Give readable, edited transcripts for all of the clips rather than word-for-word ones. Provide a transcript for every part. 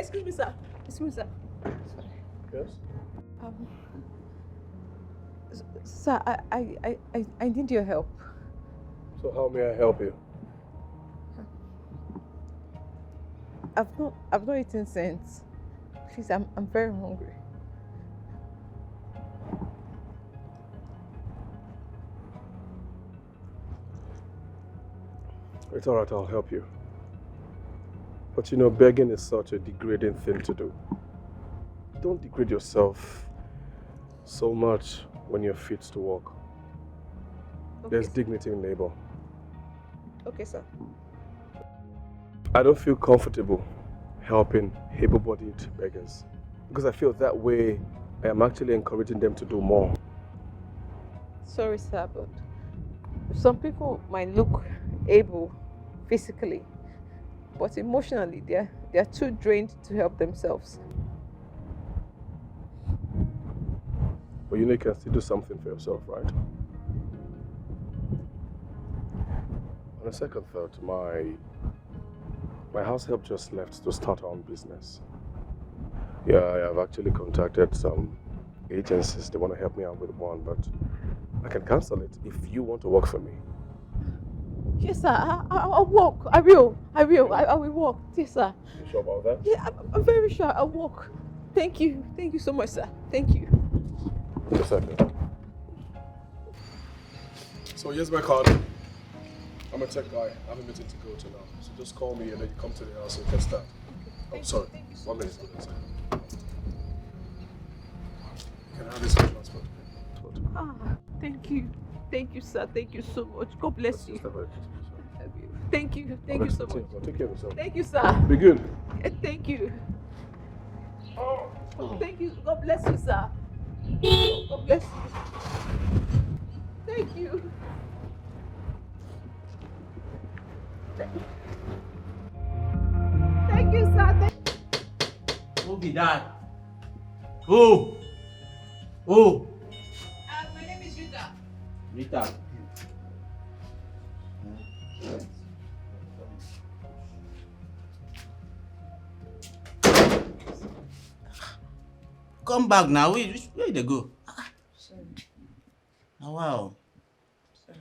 Excuse me, sir. Excuse me, sir. Sorry. Yes? Sir, I need your help. So how may I help you? I've not eaten since. Please, I'm very hungry. It's alright, I'll help you. But you know, begging is such a degrading thing to do. Don't degrade yourself so much when you're fit to walk. Okay, There's dignity in labor. okay, sir. I don't feel comfortable helping able-bodied beggars because I feel that way I am actually encouraging them to do more. Sorry, sir, but some people might look able physically, but emotionally they're too drained to help themselves. But you know you can still do something for yourself, right? On a second thought, my house help just left to start her own business. Yeah, I have actually contacted some agencies. They want to help me out with one, but I can cancel it if you want to work for me. Yes, sir. I'll walk. I will walk. Yes, sir. You sure about that? Yeah, I'm very sure I'll walk. Thank you so much, sir. Thank you. Just a second. So here's my card. I'm a tech guy. I have a meeting to go to now. So just call me and then you come to the house and get started. Oh, sorry. 1 minute. Go inside. You can have this for transport. Thank you. Thank you, sir. Thank you so much. God bless you. Thank you. Thank you so much. Take care of yourself. Thank you, sir. Be good. Thank you. Thank you. God bless you, sir. God bless you. Thank you. Thank you, sir. Who be that? Who? Who? My name is Rita. Rita. Come back now. Where they go? Sorry. Oh, wow. Sorry.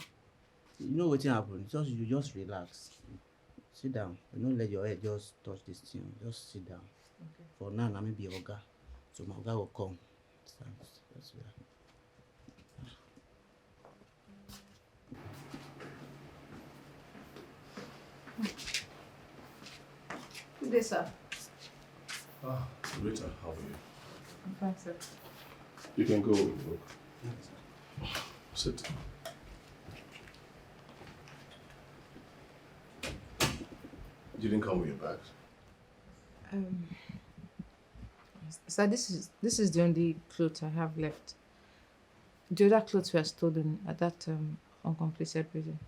You know what happened? You just relax. Sit down. You don't let your head just touch this thing. Just sit down. Okay. For now, I may be Oga. So my Oga will come. That's right. Good day, sir. Rita, how are you? I'm fine, sir. You can go look. Sit. You didn't come with your bags? Sir, this is the only clothes I have left. The other clothes were stolen at that uncompleted building.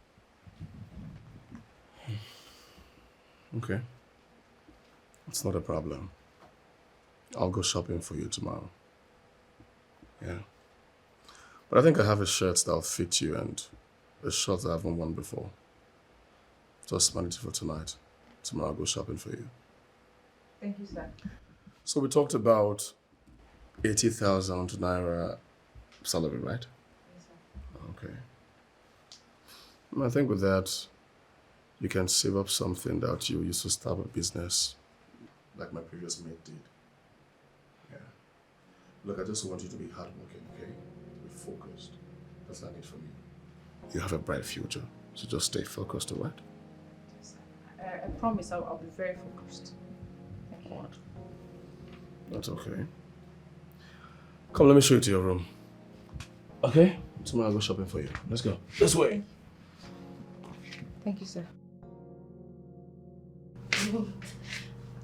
Okay. It's not a problem. I'll go shopping for you tomorrow. Yeah. But I think I have a shirt that'll fit you and a shirt I haven't worn before. Just manage it for tonight. Tomorrow I'll go shopping for you. Thank you, sir. So we talked about 80,000 naira salary, right? Yes, sir. Okay. I think with that, you can save up something that you use to start a business like my previous mate did. Yeah. Look, I just want you to be hardworking, okay? To be focused. That's what I need from you. You have a bright future, so just stay focused, all right? Yes, sir. I promise I'll be very focused. Thank you. All right. That's okay. Come, let me show you to your room. Okay? Tomorrow I'll go shopping for you. Let's go. This way. Thank you, sir. Oh,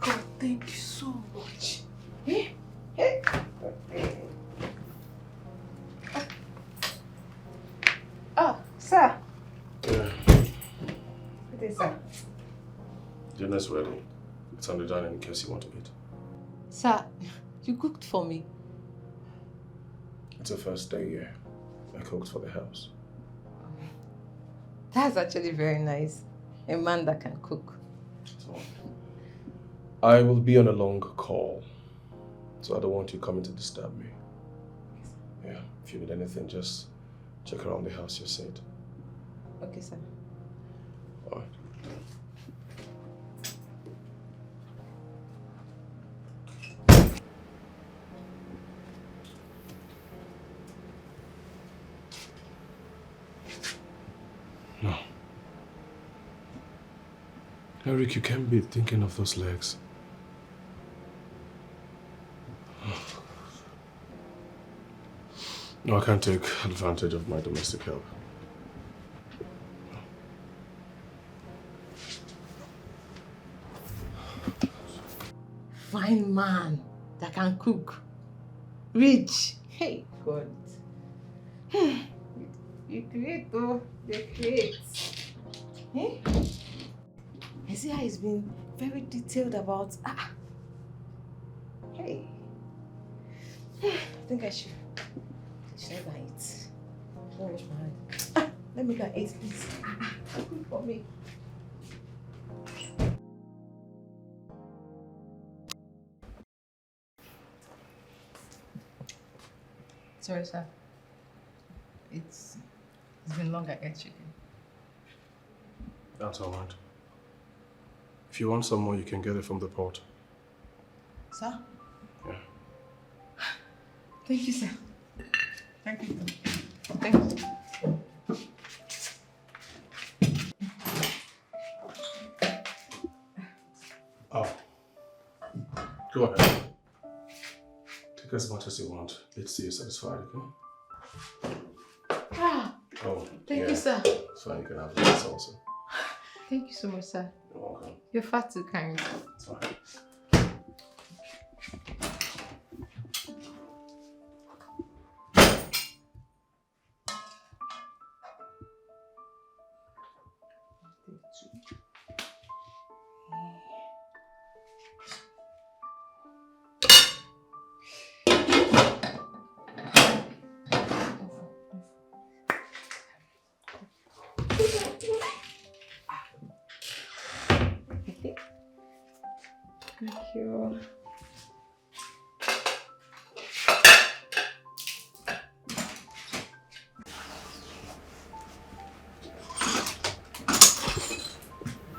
God, thank you so much. Hey, hey. Oh, sir. Yeah. Good day, sir. Dinner's ready. It's on the dining in case you want to eat. Sir, you cooked for me. It's the first day here. I cooked for the house. That's actually very nice. A man that can cook. So, I will be on a long call, so I don't want you coming to disturb me. Yeah, if you need anything, just check around the house, you said. Okay, sir. All right. No. Eric, you can't be thinking of those legs. No, I can't take advantage of my domestic help. Fine man that can cook. Rich. Hey, God. You create, though. You create. Eh? I see how he's been very detailed about. Hey. I think I should go and eat. Don't wash my hand. Let me go and eat, please. Cook for me. Sorry, sir. It's been long I ate chicken. That's all right. If you want some more, you can get it from the pot. Sir? Yeah. Thank you, sir. Thank you. Thank you. Oh. Go ahead. Take as much as you want. Let's see you satisfied, okay? Oh, Thank you, sir. It's fine, you can have this also. Thank you so much, sir. You're welcome. You're far too kind. It's fine. Thank you.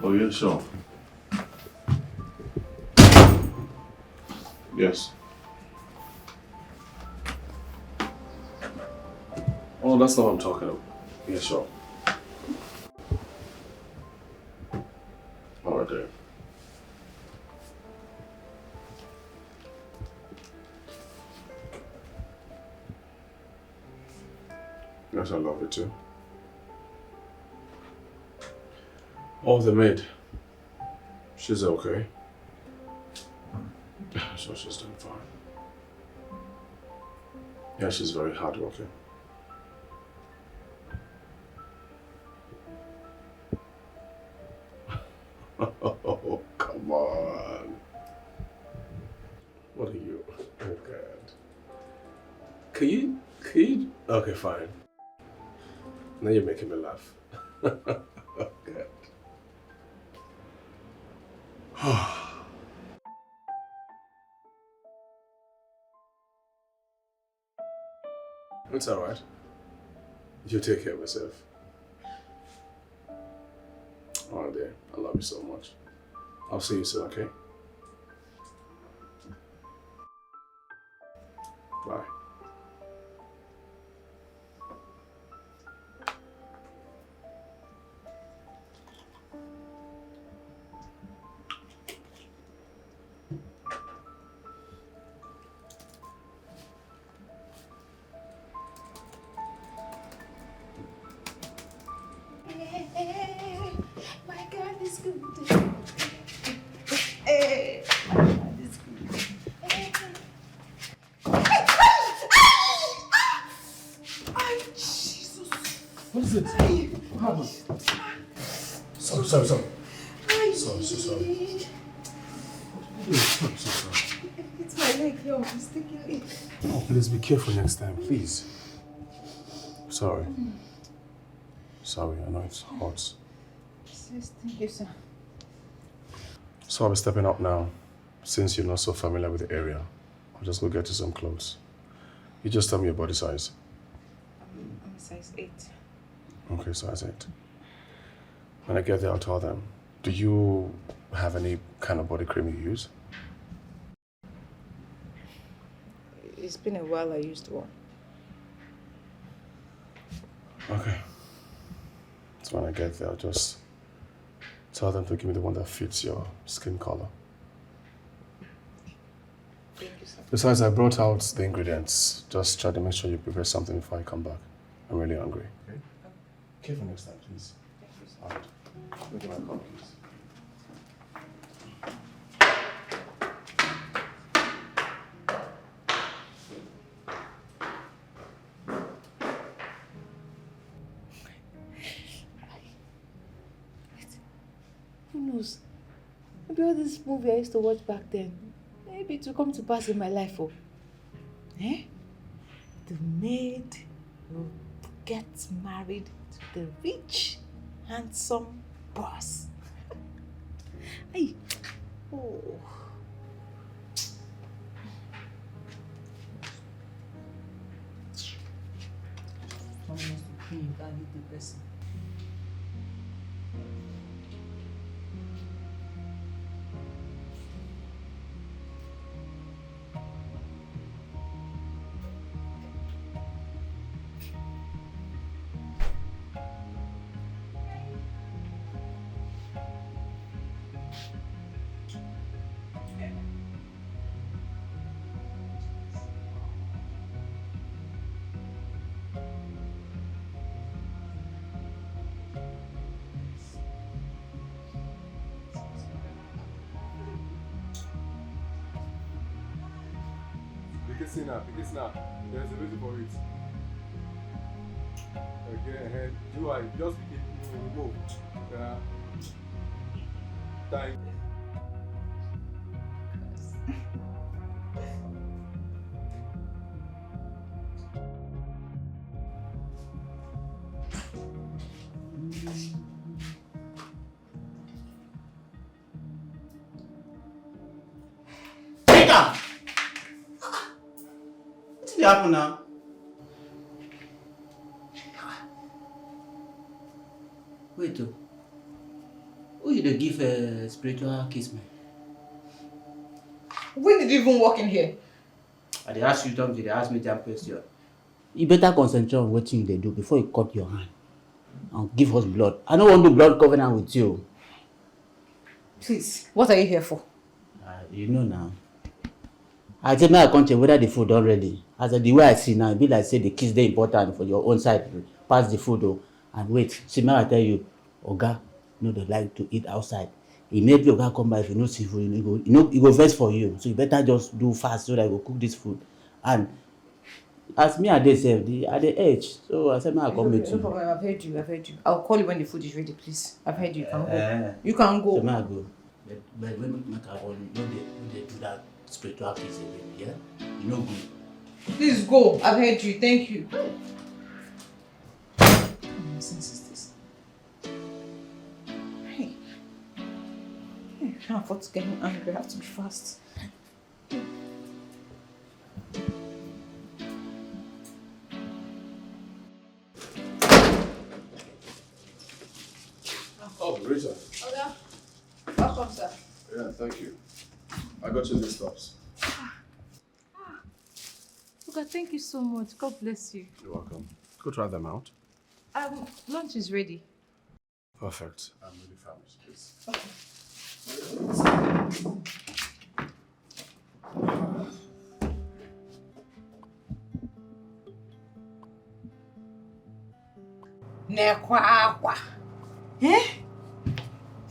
Oh, yeah, sure. Yes. Oh, that's not what I'm talking about. Yeah, sure. All right, there. Yes, I love it too. Oh, the maid. She's okay. So she's doing fine. Yeah, she's very hardworking. Oh, come on. What are you? Oh, God. Can you? Okay, fine. Now you're making me laugh. Oh, God. It's alright. You take care of yourself. Alright, dear. I love you so much. I'll see you soon, okay? Bye. My God is good. Hey, my God is good. Ay, Jesus. What is it? What happened? Sorry. Sorry, so sorry. I'm so sorry. It's my leg, yo. It's sticking it. Oh, please be careful next time, please. Sorry. Sorry, I know it's hot. Yes, thank you, sir. So I'll be stepping up now. since you're not so familiar with the area, I'll just go get you some clothes. You just tell me your body size. I'm a size 8. Okay, size 8. When I get there, I'll tell them. Do you have any kind of body cream you use? It's been a while I used one. Okay. So when I get there, I'll just tell them to give me the one that fits your skin color. Thank you, sir. Besides, I brought out the ingredients. Just try to make sure you prepare something before I come back. I'm really hungry. Okay? Okay, for next time, please. Thank you, sir. All right. Look at my cup, please. Who knows? Maybe all this movie I used to watch back then, maybe it will come to pass in my life. Oh. Eh? The maid will get married to the rich, handsome boss. Hey. Oh. Someone has to pay you can't hit the person. Pick it snap. There's a reason for it. Okay, ahead. Do I just remove? Yeah. Thank you. Rita! What did happen now? Wait, who you dey give a spiritual kiss me? When did you even walk in here? I dey ask you something, they ask me that question. You better concentrate on what you dey do before you cut your hand and give us blood. I don't want to do blood covenant with you. Please, what are you here for? You know now. I tell my country whether the food don ready. As the way I see now, it be like say the kiss dey important for your own side. Pass the food though. And wait, see may I tell you, Oga no dey like to eat outside. Immediately Oga come by, if you no see food, he go vex for you. So you better just do fast so that you go cook this food. And as me and they say, at the edge. So I said, may I come with No you. problem, I've heard you, I'll call you when the food is ready, please. I've heard you, you can go. You can go. So may I go. But when we make our own, they do that spiritual kiss again, yeah? You know good. Please go, I've heard you, thank you. What nonsense is this? Hey. I can't afford to get him angry, I have to be fast. Oh, Rita. Oga, welcome, sir. Yeah, thank you. I got you these tops. Oga, thank you so much. God bless you. You're welcome. Go try them out. Lunch is ready. Perfect. I'm really famished, please. Nekwakwa. Eh?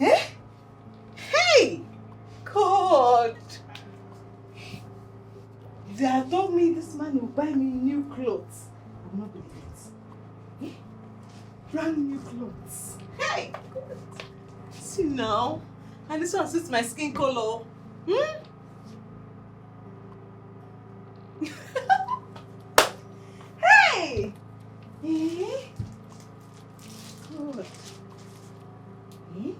Eh? Hey! God! They had told me this man will buy me new clothes. I will not believe it. Eh? Brand new clothes. Hey! God. See now? And this one suits my skin color. Hmm? Hey! Eh? God. Eh?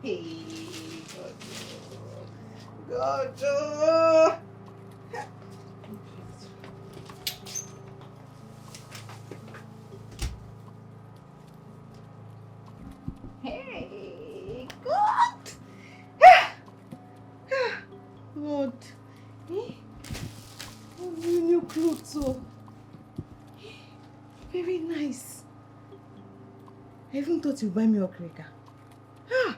Hey, God. Very nice. I even thought you'd buy me a cracker. Ah!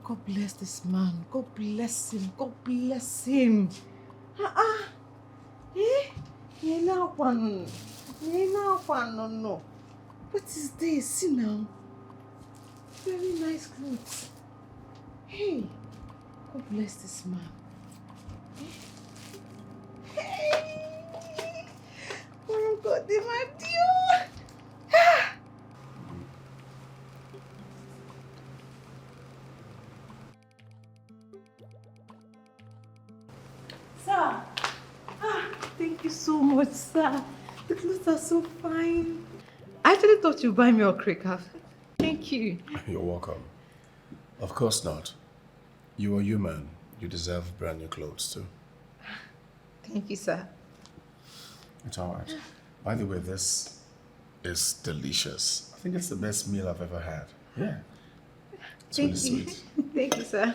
God bless this man. God bless him. God bless him. Eh? No. What is this? See now. Very nice clothes. Hey. God bless this man. Hey. Oh God, they might do. Sir. Thank you so much, sir. The clothes are so fine. I actually thought you'd buy me a cracker. Thank you. You're welcome. Of course not. You are human. You deserve brand new clothes too. Thank you, sir. It's all right. By the way, this is delicious. I think it's the best meal I've ever had. Yeah. It's really sweet. Thank you, sir.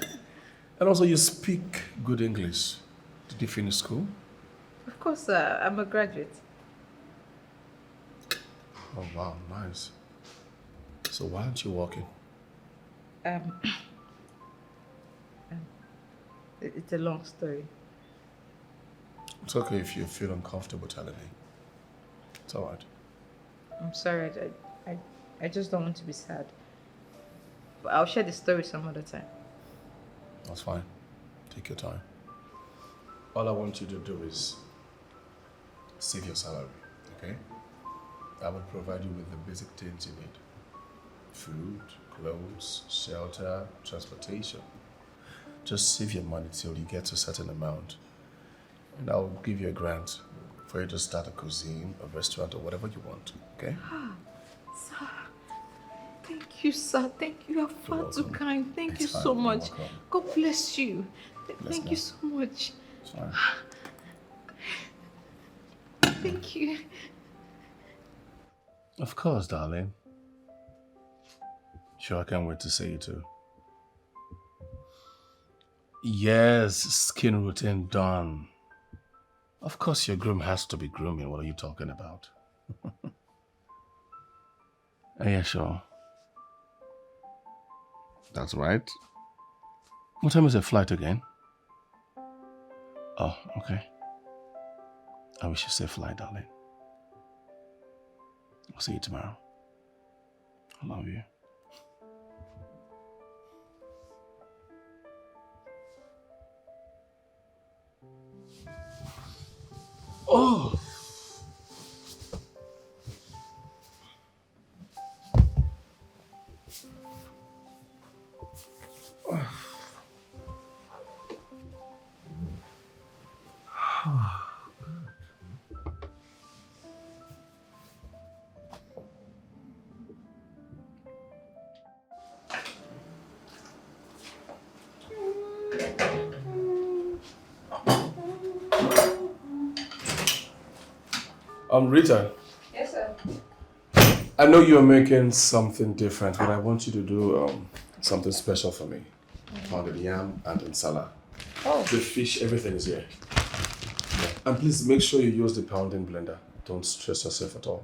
And also, you speak good English. Did you finish school? Of course, sir. I'm a graduate. Oh, wow. Nice. So why aren't you working? It's a long story. It's okay if you feel uncomfortable telling me. It's all right. I'm sorry. I just don't want to be sad. But I'll share the story some other time. That's fine. Take your time. All I want you to do is save your salary, okay? I will provide you with the basic things you need. Food, clothes, shelter, transportation. Just save your money till you get to a certain amount. And I'll give you a grant for you to start a cuisine, a restaurant, or whatever you want, okay? Sir, thank you, sir. Thank you. You're far too kind. Thank you It's fine. so You're much. welcome. God bless you. Bless Thank me. you so much. It's fine. Thank you. Of course, darling. Sure, I can't wait to see you too. Yes, skin routine done. Of course, your groom has to be grooming. What are you talking about? Yeah, sure. That's right. What time is the flight again? Oh, okay. I wish you safe flight, darling. I'll see you tomorrow. I love you. Oh! Rita. Yes, sir. I know you're making something different, but I want you to do something special for me. Pounded yam and insala. Oh. The fish, everything is here. Yeah. And please make sure you use the pounding blender. Don't stress yourself at all.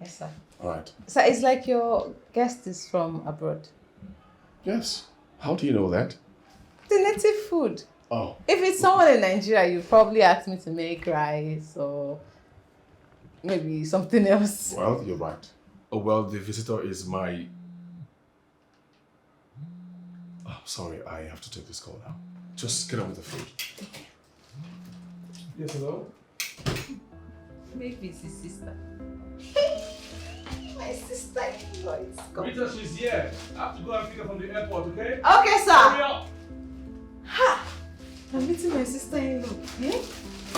Yes, sir. All right. So it's like your guest is from abroad. Yes. How do you know that? The native food. Oh. If it's someone in Nigeria, you probably ask me to make rice or maybe something else. Well, you're right. Oh, well, the visitor is my... Oh, sorry, I have to take this call now. Just get on with the food. Yes, hello? Maybe it's his sister. My sister is coming. Rita, she's here. I have to go and pick her from the airport, okay? Okay, sir. Hurry up! Ha! I'm meeting my sister-in-law. Eh? Wait. I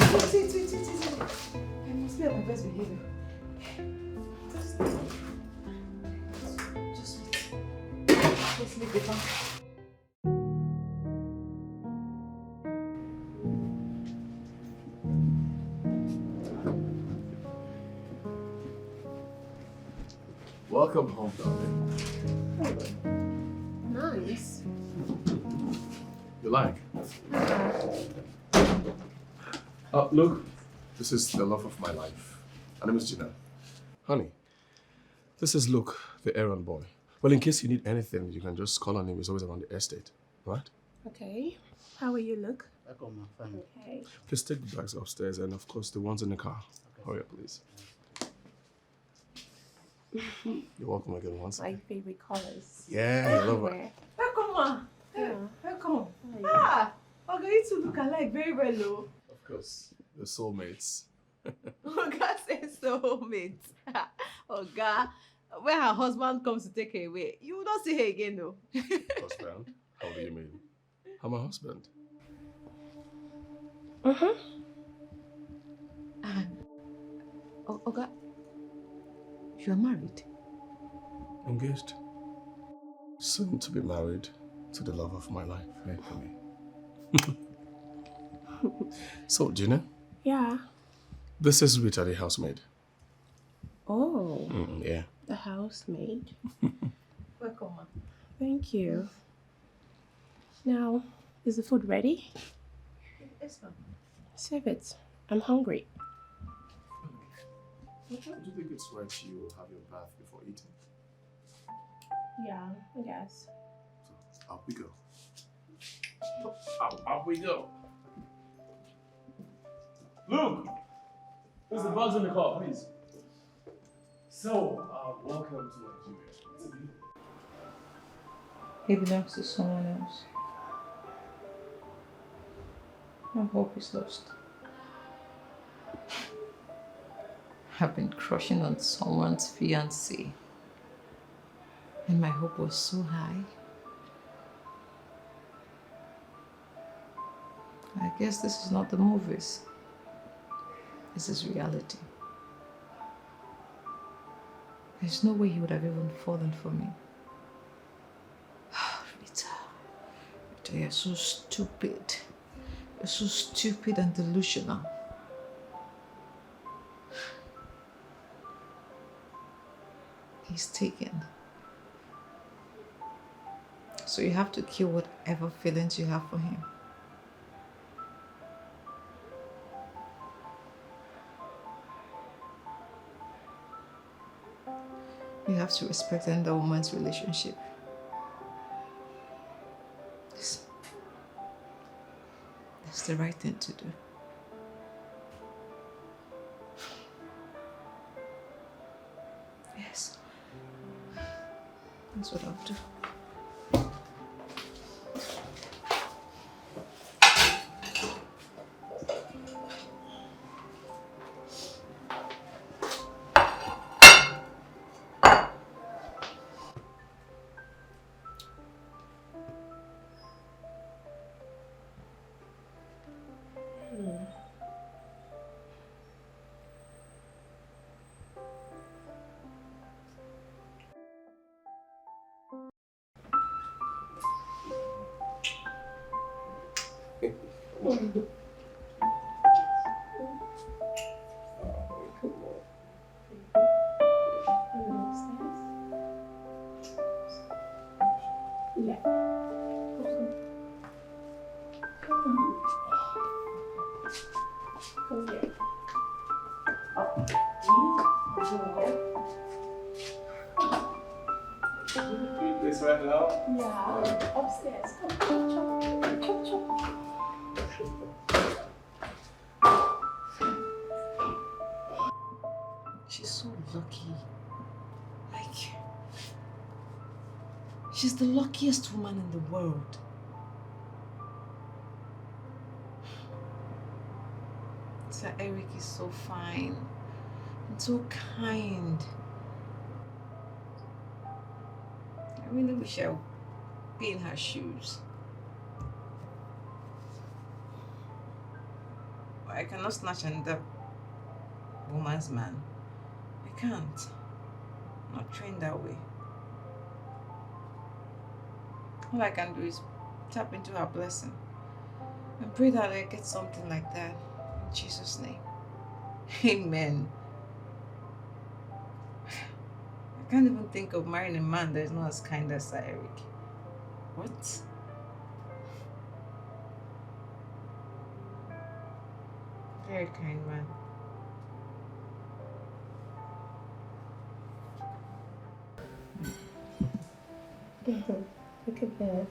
must be at my best behavior. Just wait. Let's leave the phone. Welcome home, darling. Nice. You like? Look, this is the love of my life. Her name is Gina. Honey, this is Luke, the errand boy. Well, in case you need anything, you can just call on him. He's always around the estate, right? Okay. How are you, Luke? Welcome, my friend. Okay. Please take the bags upstairs and, of course, the ones in the car. Okay. Hurry up, please. You're welcome again once. My favorite colors. Yeah, I love it. Welcome, ma. Yeah. Welcome. How Ah, okay, you two look alike very well, though. Of course, the soulmates. Oga says soulmate. Oga, when her husband comes to take her away, you will not see her again, though. Husband? How do you mean? I'm a husband. Uh-huh. Oga, you are married. Engaged. Soon to be married to the love of my life, for me. So, do you know? Yeah. This is Rita, the housemaid. Oh, Yeah. the housemaid. Welcome, ma. Thank you. Now, is the food ready? Yes, ma'am. Serve it. I'm hungry. Do you think it's right you have your bath before eating? Yeah, I guess. So, up we go. Up we go. Luke! There's the bugs in the car, please. So, welcome to Nigeria. He belongs to someone else. My hope is lost. I've been crushing on someone's fiancee, and my hope was so high. I guess this is not the movies. This is reality. There's no way he would have even fallen for me. Rita, you're so stupid. You're so stupid and delusional. He's taken. So you have to kill whatever feelings you have for him. You have to respect another woman's relationship. That's the right thing to do. Yes. That's what I'll do. This right now? Yeah, upstairs. Come, chop, chop. She's so lucky. Like, she's the luckiest woman in the world. Sir Eric is so fine and so kind. I really wish I would be in her shoes. But I cannot snatch another woman's man. I can't. I'm not trained that way. All I can do is tap into her blessing and pray that I get something like that in Jesus' name. Amen. I can't even think of marrying a man that is not as kind as Sir Eric. What? Very kind man. Look at that.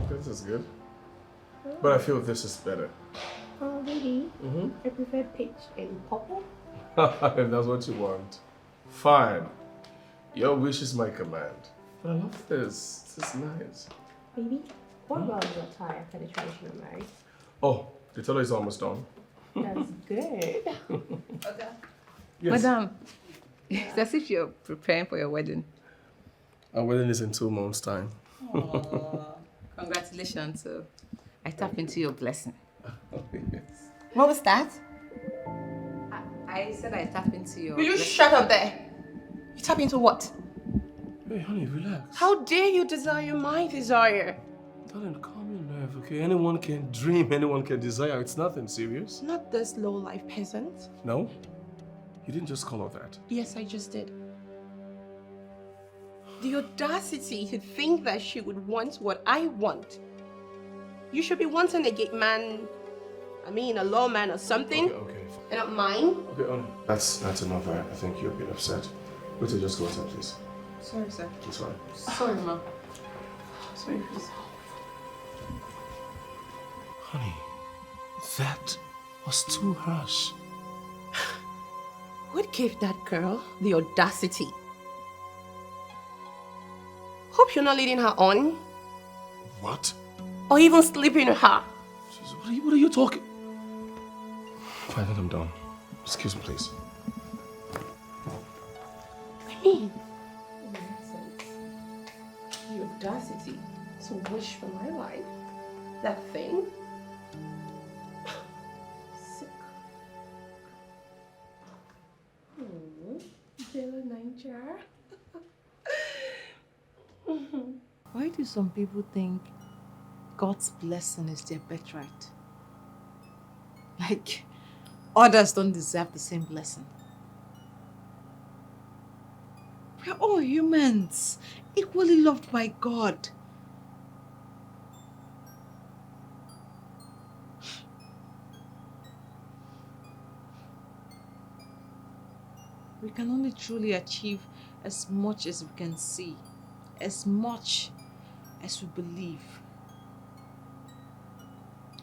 This is good. But I feel this is better. Oh, really? I prefer peach and purple. If that's what you want. Fine. Your wish is my command. But I love this. This is nice. Baby, what about your attire for the traditional marriage? Oh, the tailor is almost done. That's good. Okay. Yes. Madam, it's as if you're preparing for your wedding. Our wedding is in 2 months' time. Congratulations. So I tap into your blessing. Yes. What was that? I said I tap into your Will you blessing. shut up there? You tap into what? Hey, honey, relax. How dare you desire my desire? Darling, calm your nerve, okay? Anyone can dream, anyone can desire. It's nothing serious. Not this low-life peasant. No? You didn't just call her that. Yes, I just did. The audacity to think that she would want what I want. You should be wanting a gay man, a lawman or something. Okay, fine. And not mine. Okay, honey. That's enough. I think you're a bit upset. Rita, just go outside, please. Sorry, sir. It's fine. Sorry, ma. Sorry, please. Honey, that was too harsh. What gave that girl the audacity? Hope you're not leading her on What? or even sleeping with her. Jesus, what are you talking? Fine, then I'm done. Excuse me, please. The audacity to wish for my life. That thing. Sick. Bella Niger. Why do some people think God's blessing is their birthright? Like, others don't deserve the same blessing. We're all humans, equally loved by God. We can only truly achieve as much as we can see, as much as we believe.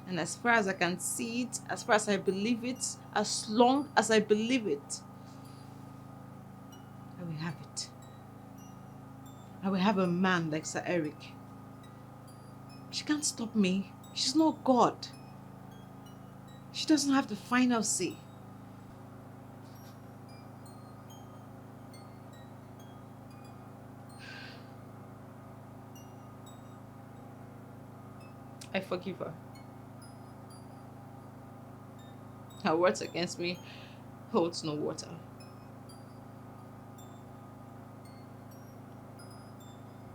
And as far as I can see it, as far as I believe it, as long as I believe it, I will have it. I will have a man like Sir Eric. She can't stop me. She's not God. She doesn't have the final say. I forgive her. Her words against me holds no water.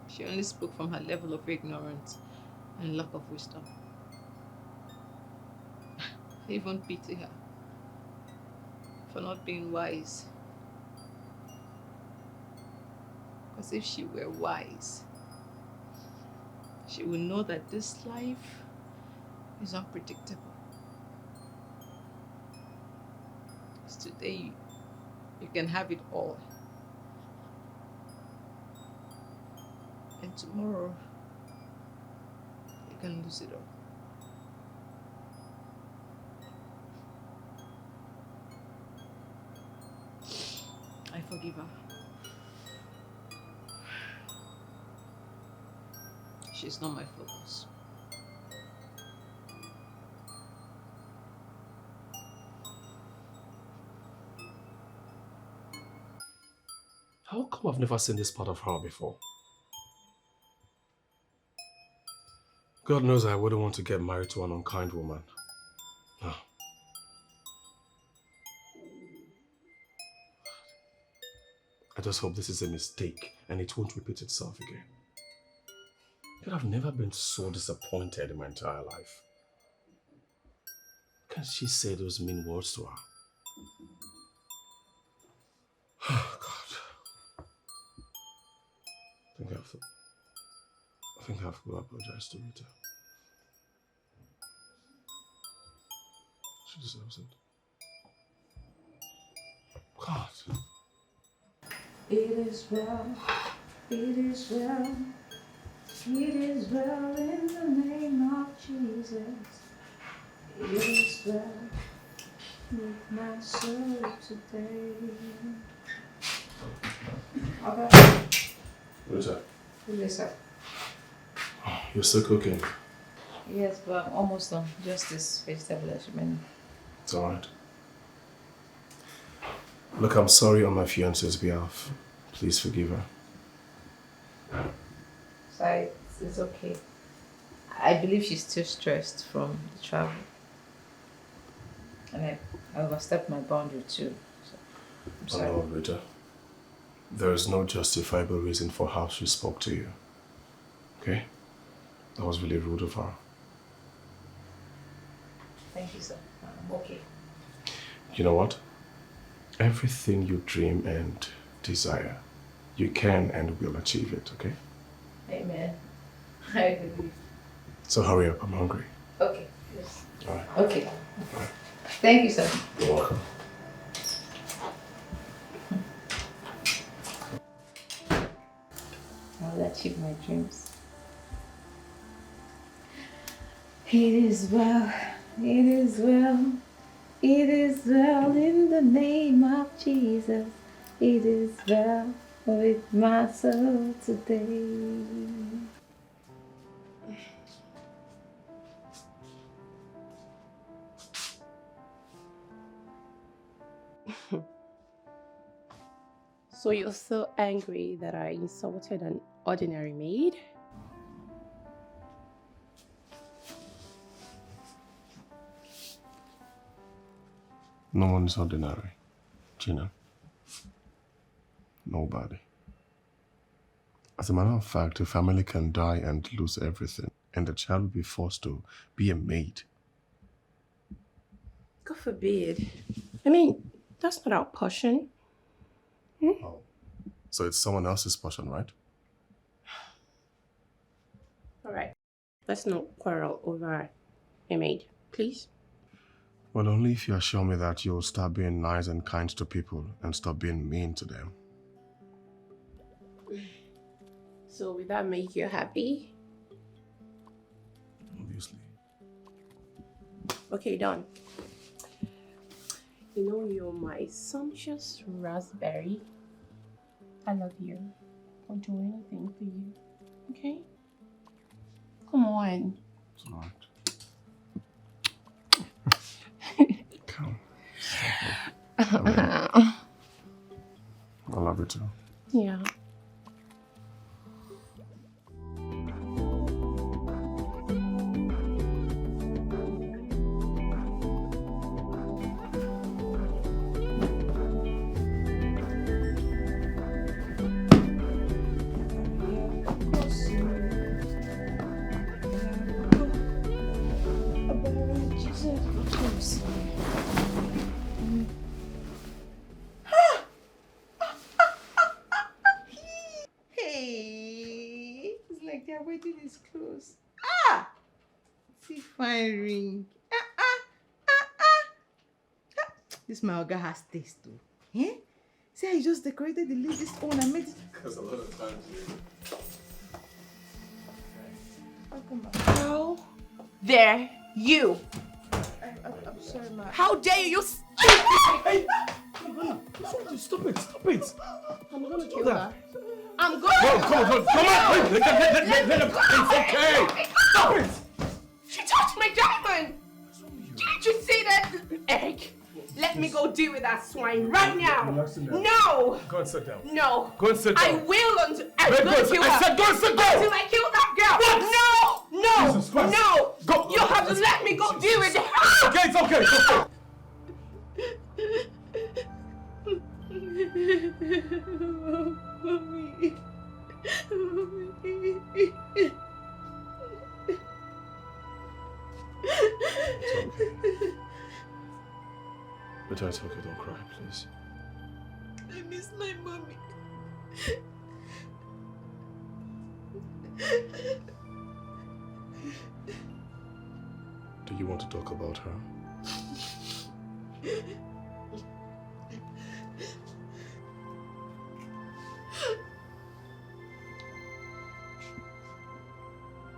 She only spoke from her level of ignorance and lack of wisdom. I even pity her for not being wise. Because if she were wise, she would know that this life is unpredictable. Because today you can have it all. And tomorrow you can lose it all. I forgive her. She's not my focus. How come I've never seen this part of her before? God knows I wouldn't want to get married to an unkind woman. No. I just hope this is a mistake and it won't repeat itself again. But I've never been so disappointed in my entire life. Can't she say those mean words to her? Oh, God. I think I have to go apologize to Rita. She deserves it. God. It is well It is well. It is well in the name of Jesus. It is well with my soul today. Okay. Rita, Yes, sir. you're still cooking. Yes, but I'm almost done. Just this vegetable menu. It's alright. Look, I'm sorry on my fiance's behalf. Please forgive her. So it's okay. I believe she's still stressed from the travel. And I overstepped my boundary too. So I'm sorry. Oh no, Rita. There is no justifiable reason for how she spoke to you. Okay? That was really rude of her. Thank you, sir. I'm okay. You know what? Everything you dream and desire, you can and will achieve it, okay? Amen. I believe. So hurry up, I'm hungry. Okay. Yes. Alright. Okay. Thank you, sir. You're welcome. I'll achieve my dreams. It is well. It is well. It is well in the name of Jesus. It is well with my soul today. So you're so angry that I insulted an ordinary maid? No one is ordinary, Gina. Nobody. As a matter of fact, a family can die and lose everything, and the child will be forced to be a maid. God forbid. I mean, that's not our portion. Oh. So it's someone else's portion, right? Alright. Let's not quarrel over a maid, please. Well, only if you assure me that you'll start being nice and kind to people and stop being mean to them. So will that make you happy? Obviously. Okay, done. You know you're my sumptuous raspberry. I love you. I'll do anything for you. Okay? Come on. It's alright. Come. I love you too. Yeah. Hey, it's like their wedding is close. See fine ring. This my Oga has taste too. Eh? See how you just decorated the lady's own and made it. Because a lot of times How dare you? I'm sorry, ma. How dare you? Stop it! I'm gonna kill her. I'm gonna Come kill her. on! Let him. It's okay! Stop it! She touched my diamond! Didn't you see that? Eric, let me go deal with that swine right now! No! Go and sit down. No! Go and sit down. I will until I'm gonna kill her! I said go and sit down! Until I kill that girl! No! Jesus Christ. No! Go. You have to let me go deal with her! Okay, it's okay. Mommy. But it's okay, don't cry, please. I miss my mommy. Do you want to talk about her?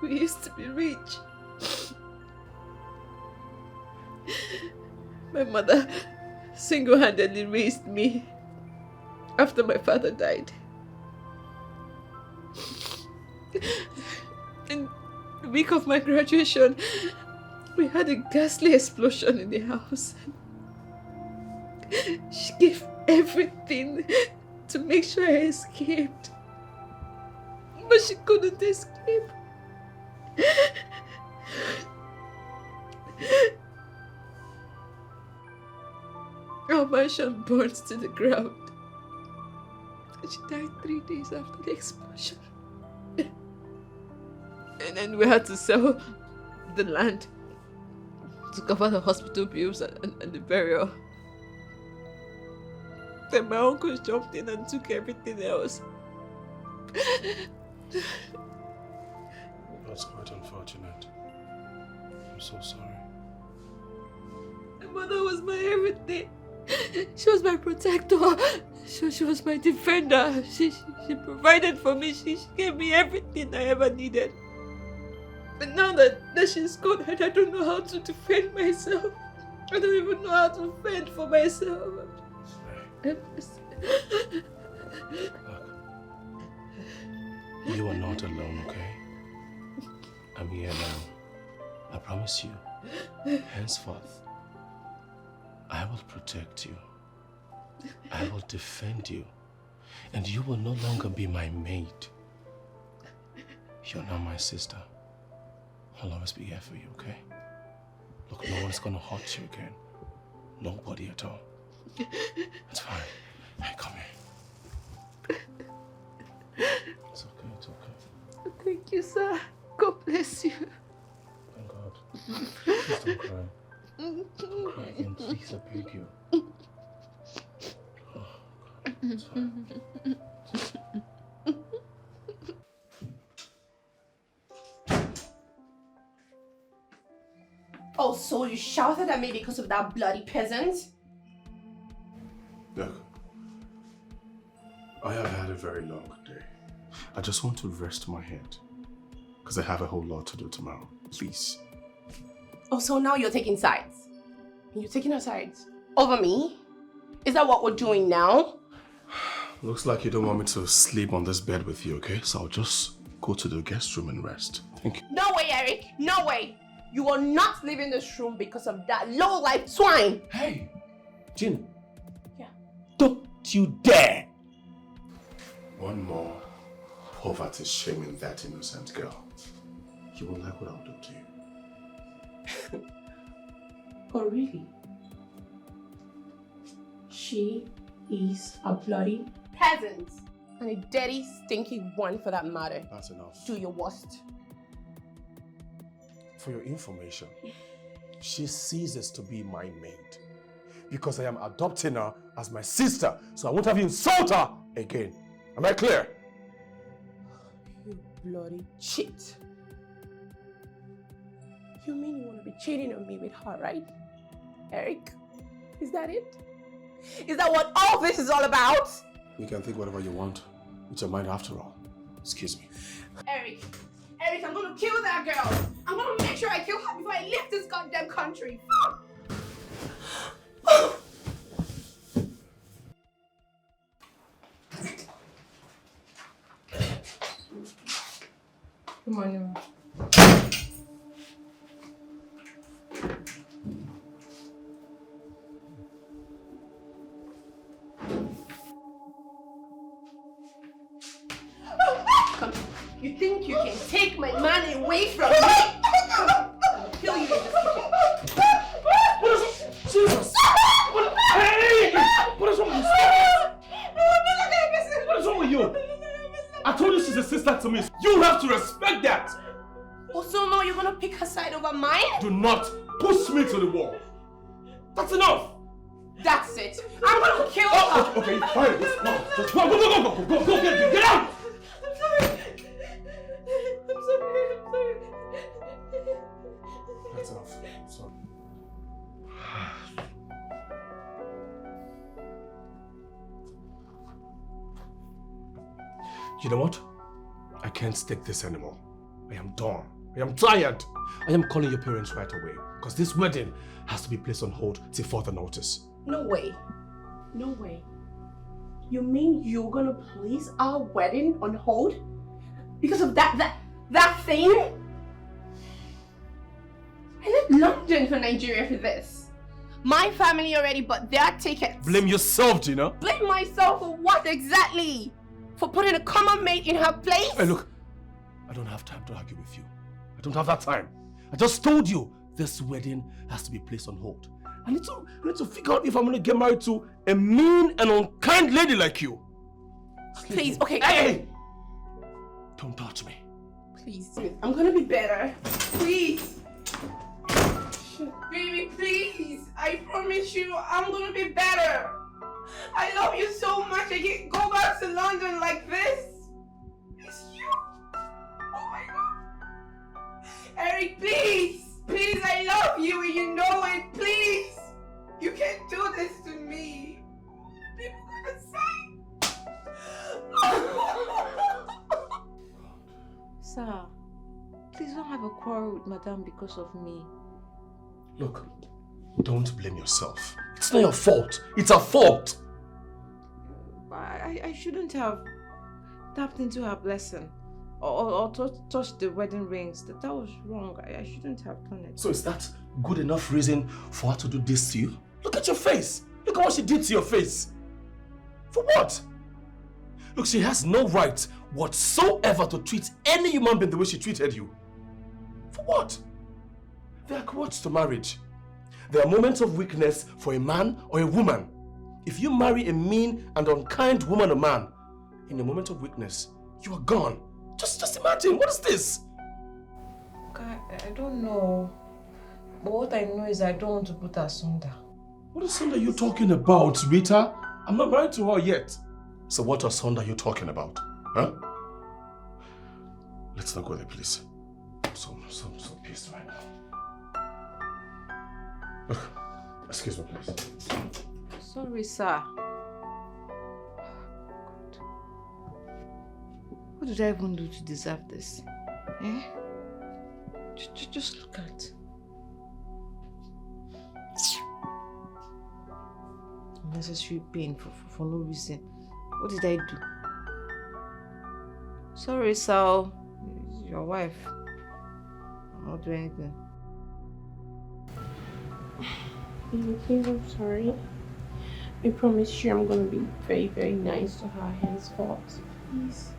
We used to be rich. My mother single-handedly raised me after my father died. In the week of my graduation, we had a ghastly explosion in the house. She gave everything to make sure I escaped. But she couldn't escape. Our mansion burned to the ground. She died 3 days after the explosion. And then we had to sell the land to cover the hospital bills and the burial. Then my uncle jumped in and took everything else. That's quite unfortunate. I'm so sorry. My mother was my everything. She was my protector. She was my defender. She provided for me. She gave me everything I ever needed. But now that she's gone, I don't know how to defend myself. I don't even know how to fend for myself. Look, you are not alone, okay? I'm here now. I promise you. Henceforth, I will protect you. I will defend you. And you will no longer be my maid. You're now my sister. I'll always be here for you, okay? Look, no one's gonna hurt you again. Nobody at all. It's fine. Hey, come here. It's okay, it's okay. Thank you, sir. God bless you. Thank God. Please don't cry. Don't cry again, please, I beg you. Oh, God. It's fine. Oh, so you shouted at me because of that bloody peasant? Look, I have had a very long day. I just want to rest my head. Because I have a whole lot to do tomorrow. Please. Oh, so now you're taking sides? You're taking our sides? Over me? Is that what we're doing now? Looks like you don't want me to sleep on this bed with you, okay? So I'll just go to the guest room and rest. Thank you. No way, Eric. No way. You are not leaving this room because of that low-life swine. Hey, Jin. Yeah. Don't you dare! One more poverty shaming that innocent girl. You won't like what I'll do to you. Oh, really? She is a bloody peasant. And a dirty, stinky one for that matter. That's enough. Do your worst. For your information, she ceases to be my maid because I am adopting her as my sister, so I won't have you insult her again. Am I clear? You bloody cheat. You mean you want to be cheating on me with her, right? Eric? Is that it? Is that what all this is all about? You can think whatever you want. It's your mind after all. Excuse me. Eric, I'm gonna kill that girl. I'm gonna make sure I kill her before I leave this goddamn country. Good morning. Come, you think you can take my man away from me? I'll kill you in this kitchen. Jesus! Hey! What is wrong with you? What is wrong with you? I told you she's a sister to me. You have to respect that. Oh, so now you're gonna pick her side over mine? Do not push me to the wall. That's enough. That's it. I'm gonna kill her. Okay, fine. Just go, get out. I'm sorry. That's enough. I'm sorry. You know what? I can't take this anymore. I am done. I am tired. I am calling your parents right away because this wedding has to be placed on hold till further notice. No way. No way. You mean you're gonna place our wedding on hold? Because of that thing? I left London for Nigeria for this. My family already bought their tickets. Blame yourself, Gina. Blame myself for what exactly? For putting a common maid in her place? Hey, look. I don't have time to argue with you. I don't have that time. I just told you this wedding has to be placed on hold. I need to figure out if I'm going to get married to a mean and unkind lady like you. Please, okay. Hey! Don't touch me. Please, I'm gonna be better. Please. Baby, please. I promise you, I'm gonna be better. I love you so much. I can't go back to London like this. It's you. Oh my God. Eric, please. Please, I love you and you know it. Please. You can't do this to me. People gonna say. Sir, please don't have a quarrel with Madame because of me. Look, don't blame yourself. It's not your fault. It's her fault. I shouldn't have tapped into her blessing or touched the wedding rings. That was wrong. I shouldn't have done it. So is that good enough reason for her to do this to you? Look at your face. Look at what she did to your face. For what? Look, she has no right whatsoever to treat any human being the way she treated you. For what? There are quirks to marriage. There are moments of weakness for a man or a woman. If you marry a mean and unkind woman or man, in a moment of weakness, you are gone. Just imagine, what is this? I don't know. But what I know is I don't want to put her asunder. What asunder are you talking about, Rita? I'm not married to her yet. So what asunder are you talking about? Huh? Let's not go there, please. I'm so pissed right now. Look, excuse me, please. Sorry, sir. What did I even do to deserve this? Eh? Just look at. Unnecessary pain for no reason. What did I do? Sorry, Sal. Your wife. I'll not do anything. Baby, please, I'm sorry. I promise you I'm gonna be very, very nice to her henceforth. Please.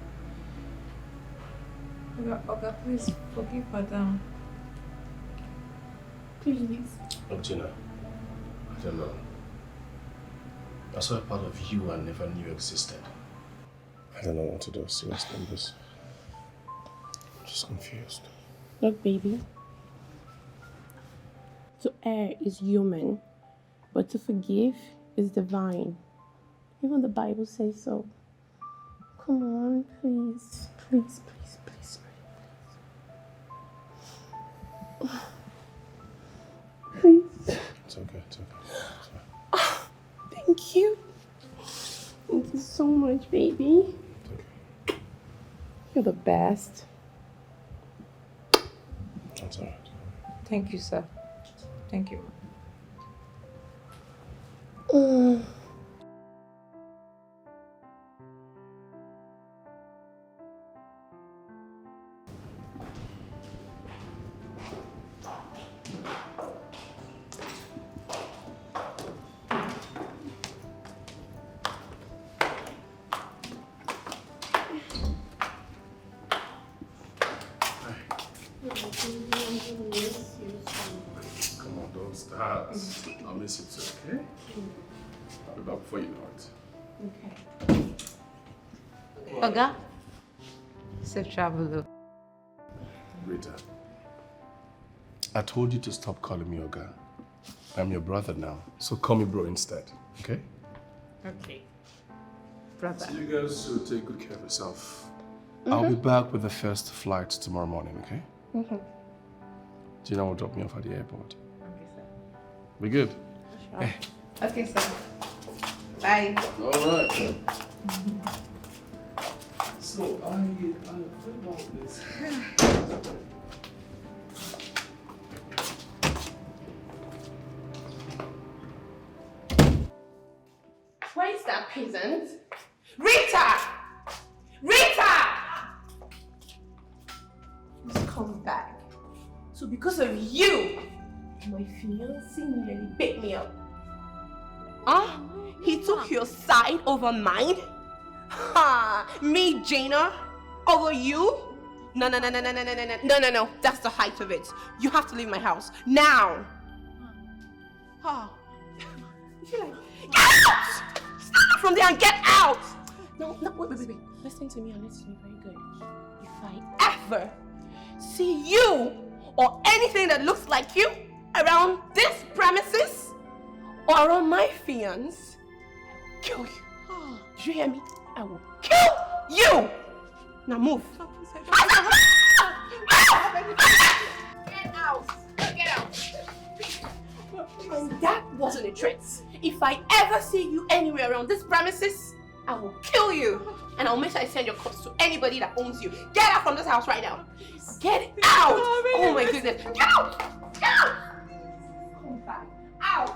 Oga, please forgive Madame. Please. Look, Gina, I don't know. I saw a part of you I never knew existed. I don't know what to do, seriously. I'm just confused. Look, baby. To err is human, but to forgive is divine. Even the Bible says so. Come on, please. Please, please, please, please. Please. It's okay, it's okay. It's fine. Oh, thank you. Thank you so much, baby. It's okay. You're the best. That's alright. Thank you, sir. Thank you. Come on, don't start. I'll miss you too, okay? I'll be back before you know it. Okay. Oga, safe travel. Rita, I told you to stop calling me Oga. I'm your brother now, so call me bro instead, okay? Okay. Brother. So you guys should take good care of yourself. I'll be back with the first flight tomorrow morning, okay? Gina will drop me off at the airport. Okay, sir. Be good? Sure. Okay, sir. Bye. All right. So, I about this. that peasant. Rita! Rita! Please come back. So because of you, my fiancé nearly picked me up. Huh? He took your side over mine? Ha! Me, Jaina? Over you? No. That's the height of it. You have to leave my house. Now! Ha! Get out! Stop from there and get out! No, wait. Listen to me and listen to me very good. If I ever see you or anything that looks like you around this premises or around my fiancé, I will kill you. Did you hear me? I will kill you! Now move. Get out! Get out! And that wasn't a threat. If I ever see you anywhere around this premises, I will kill you. And I'll make sure I send your cops to anybody that owns you. Get out from this house right now. Get out! Oh my goodness. Get out! Get out! Come back. Out!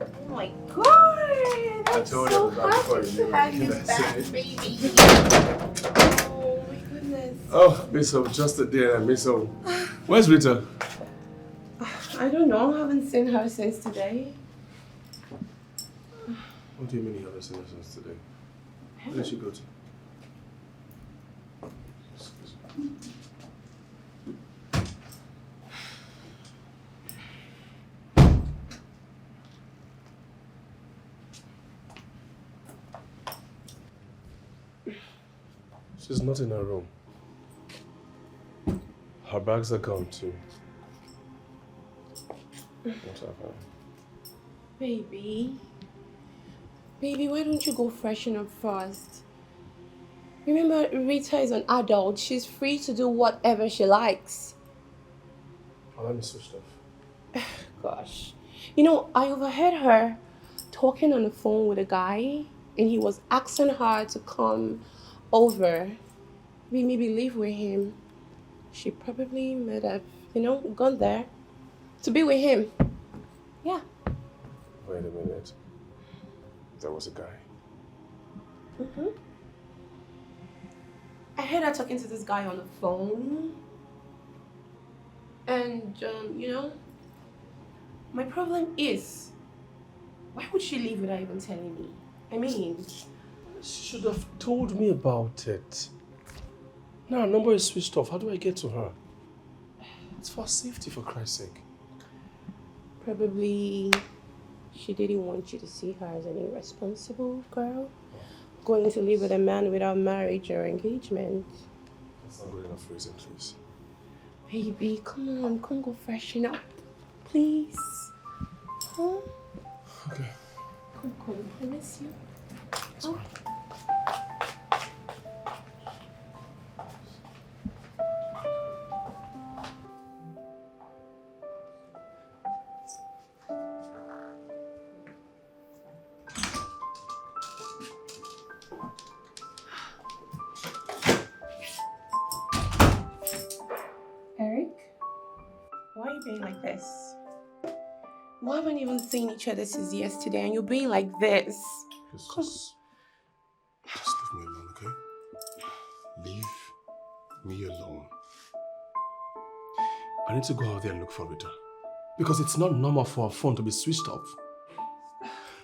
Oh my god! I'm so happy to have you back, baby. Oh my goodness. Oh, Miss O, just a day, Miss O. Where's Rita? I don't know. I haven't seen her since today. What do you mean you haven't seen her since today? Where did she go to? Excuse me. She's not in her room. Her bags are gone too. What happened? Baby, why don't you go freshen up first? Remember, Rita is an adult. She's free to do whatever she likes. Oh, let me switch off. Gosh. You know, I overheard her talking on the phone with a guy, and he was asking her to come over. We maybe live with him. She probably might have, gone there to be with him. Yeah. Wait a minute. There was a guy. Mm-hmm. I heard her talking to this guy on the phone. And, my problem is, why would she leave without even telling me? I mean... She should have told me about it. Now her number is switched off. How do I get to her? It's for safety, for Christ's sake. Probably she didn't want you to see her as an irresponsible girl. Going to live with a man without marriage or engagement. That's not good enough reason, please. Baby, come on, come go freshen up. Please. Huh? Okay. Come, I miss you. It's fine. Eric? Why are you being like this? We haven't even seen each other since yesterday and you're being like this. Just leave me alone, okay? Leave me alone. I need to go out there and look for Rita. Because it's not normal for her phone to be switched off.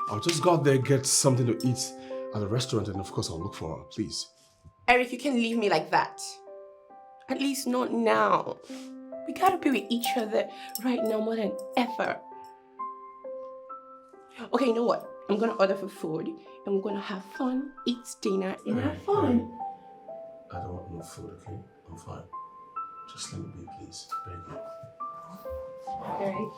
I'll just go out there, get something to eat at the restaurant, and of course I'll look for her, please. Eric, you can't leave me like that. At least not now. We gotta be with each other right now more than ever. Okay, you know what? I'm gonna order for food and we're gonna have fun, eat dinner, and have fun. I don't want no food, okay? I'm fine. Just let me be, please. Beg you. Eric,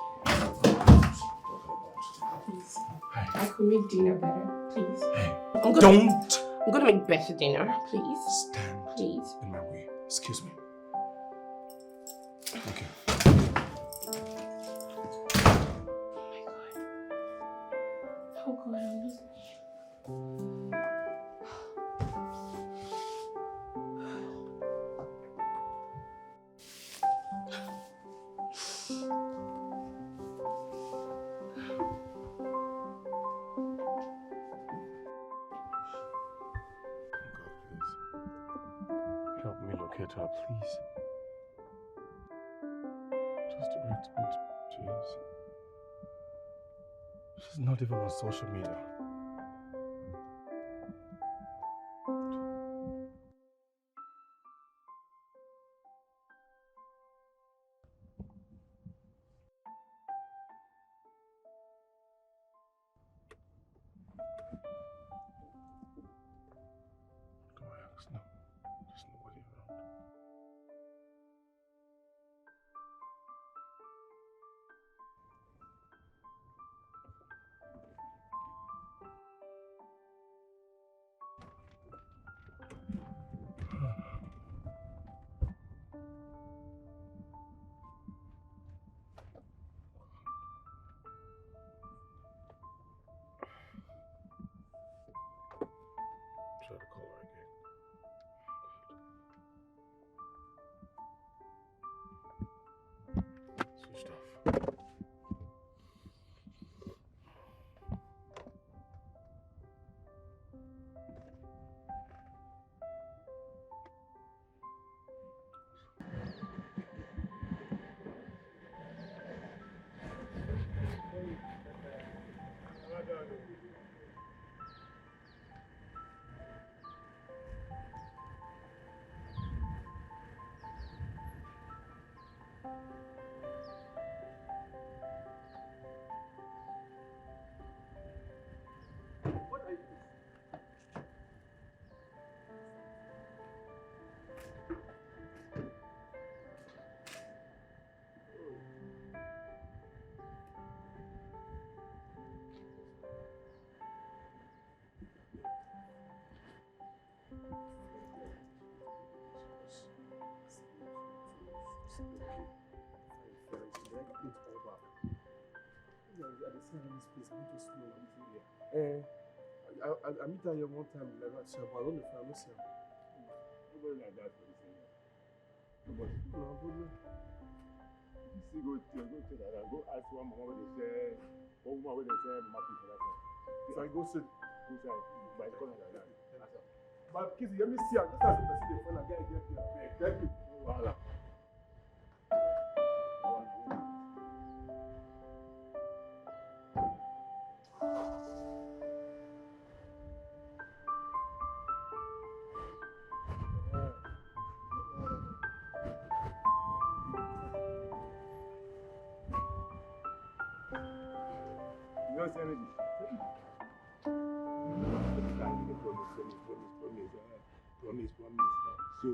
please. Hey. I could make dinner better, please. Hey, I'm gonna make better dinner, please. Stand Please. in my way. Excuse me. Okay. Oh God, I'm losing look at her, please. Just direct me to James. She's not even on social media. Go ask now. There's nobody around. Try to call her again. Switched off. I meet her here one time, like that, but I don't know if I miss her. Nobody like that for the same. Nobody. No, see, go to that and go ask one mama what they say, one woman what they say, Martin for that. If I go sit, go side, by the corner like that. But Kizzy, let me see her. Just as the person they find a guy get here. Thank you. Voila. You don't say anything. Promise. So.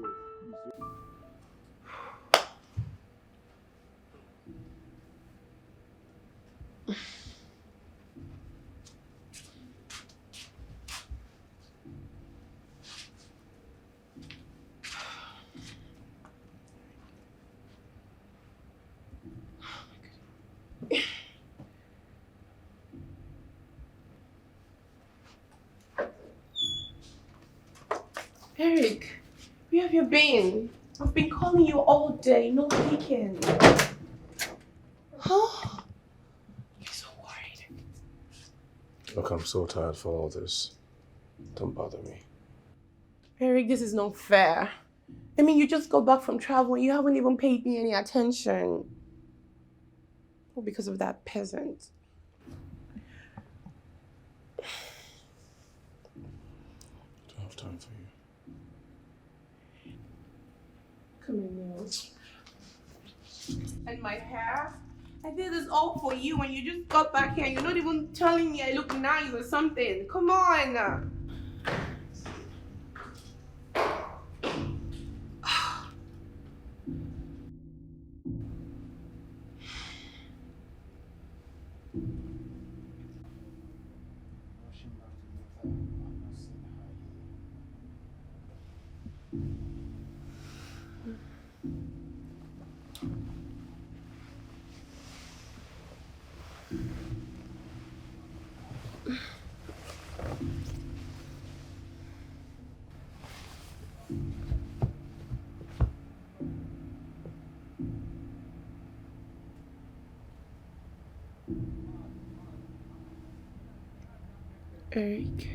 Eric, where have you been? I've been calling you all day, no picking. Huh? You're so worried. Look, I'm so tired for all this. Don't bother me. Eric, this is not fair. I mean, you just got back from travel. You haven't even paid me any attention. All because of that peasant. I don't have time for you. Come in, nails. And my hair? I did this all for you when you just got back here and you're not even telling me I look nice or something. Come on. Eric.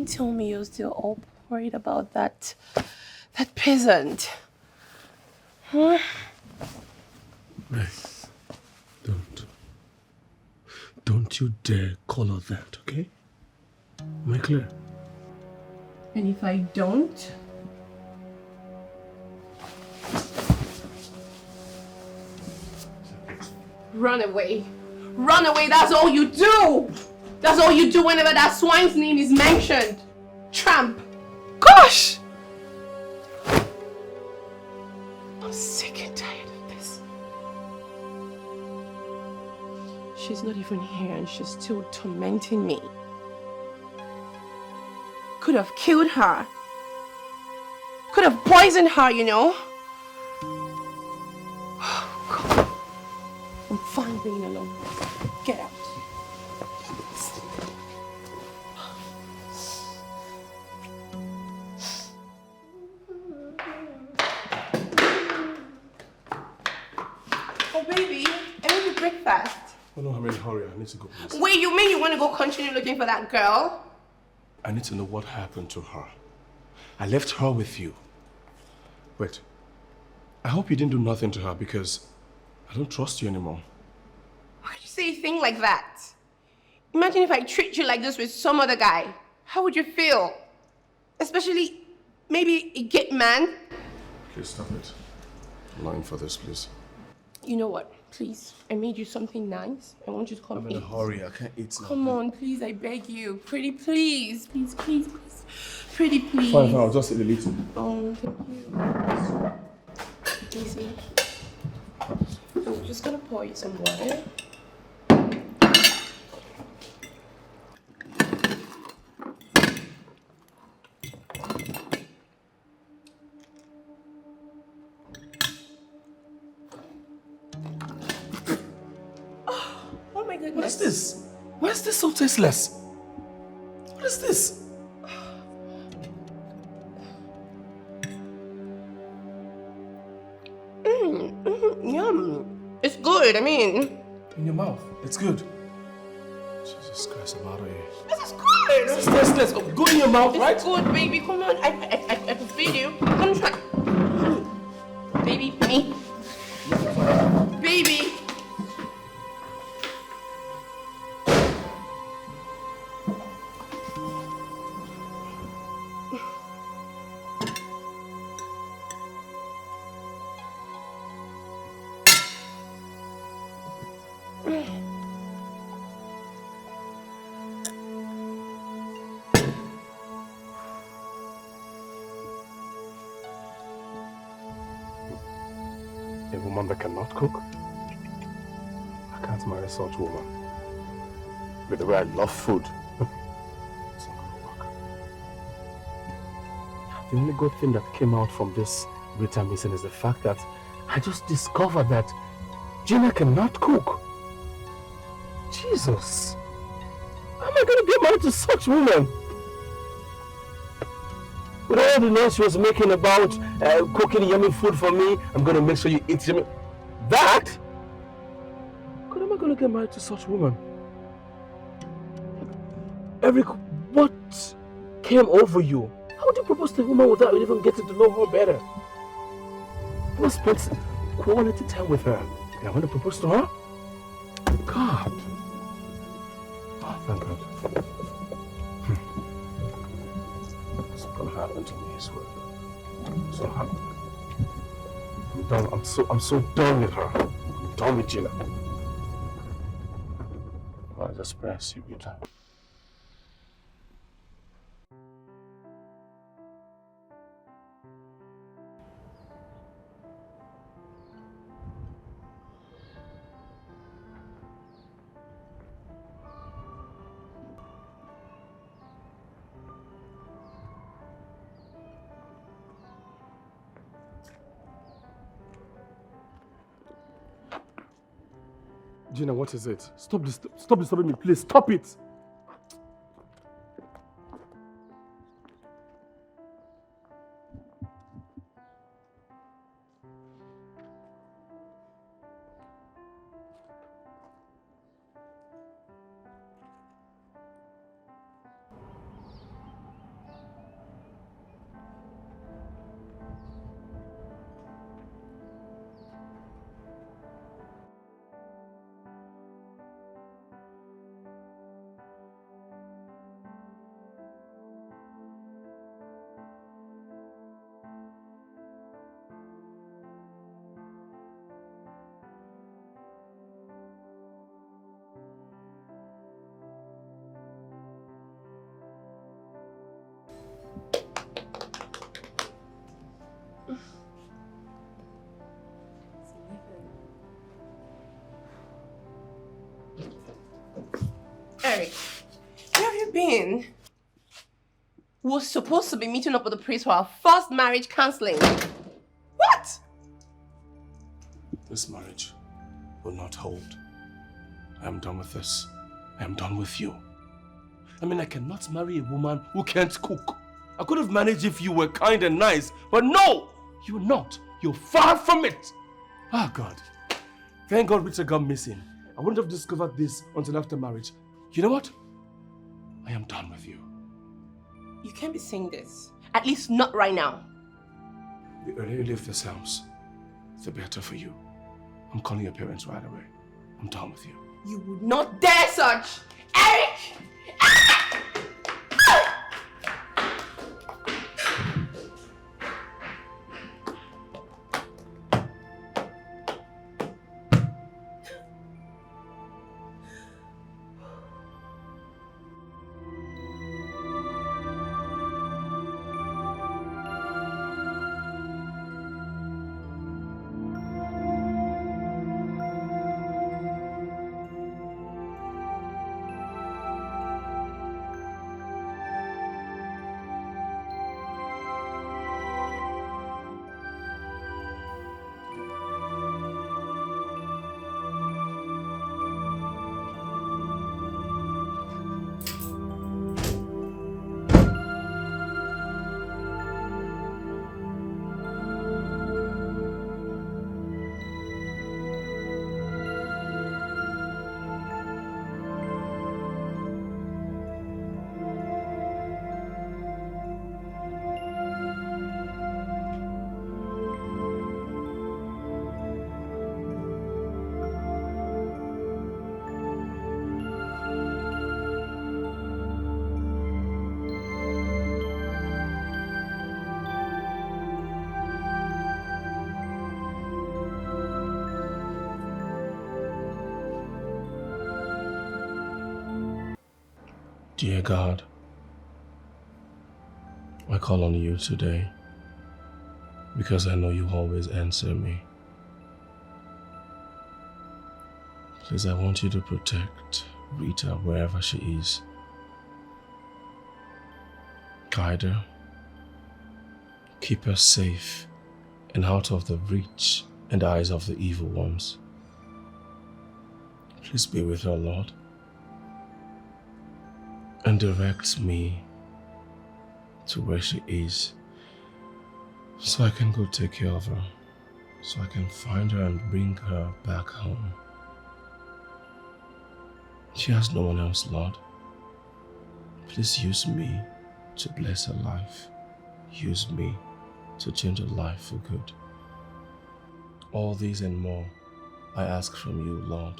Don't tell me you're still all worried about that peasant. Huh? Hey, don't. Don't you dare call her that, okay? Am I clear? And if I don't? Run away. Run away, that's all you do! That's all you do whenever that swine's name is mentioned. Tramp. Gosh! I'm sick and tired of this. She's not even here and she's still tormenting me. Could have killed her. Could have poisoned her, you know. Oh, God. I'm fine being alone. Get out. Oh, baby, I made you breakfast. Oh no, I'm in a hurry. I need to go, please. Wait, you mean you want to go continue looking for that girl? I need to know what happened to her. I left her with you. Wait. I hope you didn't do nothing to her because I don't trust you anymore. Why would you say a thing like that? Imagine if I treat you like this with some other guy. How would you feel? Especially, maybe a gay man. Please stop it. I'm not in for this, please. You know what? Please, I made you something nice. I want you to come I'm in a eat. hurry. I can't eat now. Come on, please, I beg you. Pretty, please. Please, please, please. Pretty, please. Fine, I'll just eat a little. Oh, thank you. Easy. I'm just gonna pour you some water. Oh my goodness. What is this? Why is this so tasteless? What is this? Yum. It's good, I mean. In your mouth. It's good. Jesus Christ, I'm out of here. This is good. This is tasteless. Good in your mouth, right? It's good, baby. Come on. I can feed you. Come try. Baby, me. Baby. A woman that cannot cook? I can't marry such a woman. With the way I love food. It's not gonna work. The only good thing that came out from this Rita missing is the fact that I just discovered that Gina cannot cook. Jesus! How am I gonna get married to such a woman? With all the noise she was making about cooking yummy food for me, I'm gonna make sure you eat yummy. That? How am I gonna get married to such a woman? Eric, what came over you? How would you propose to a woman without even getting to know her better? I must spend quality time with her. And I want to propose to her? God. Oh, thank God. What's gonna happen to me, I swear. I'm so happy. I'm done. I'm so done with her. I'm done with Gina. I just pray I see Rita. Gina, what is it? Stop disturbing me, please. Stop it. Eric, where have you been? We were supposed to be meeting up with the priest for our first marriage counseling. What? This marriage will not hold. I am done with this. I am done with you. I mean, I cannot marry a woman who can't cook. I could have managed if you were kind and nice, but no! You're not. You're far from it. Ah, God. Thank God Rita got missing. I wouldn't have discovered this until after marriage. You know what? I am done with you. You can't be saying this. At least not right now. The earlier you leave this house, the better for you. I'm calling your parents right away. I'm done with you. You would not dare such! Eric! Ah! Dear God, I call on you today because I know you always answer me. Please, I want you to protect Rita wherever she is. Guide her. Keep her safe and out of the reach and eyes of the evil ones. Please be with her, Lord. And direct me to where she is so I can go take care of her, so I can find her and bring her back home. She has no one else, Lord. Please use me to bless her life. Use me to change her life for good. All these and more I ask from you, Lord.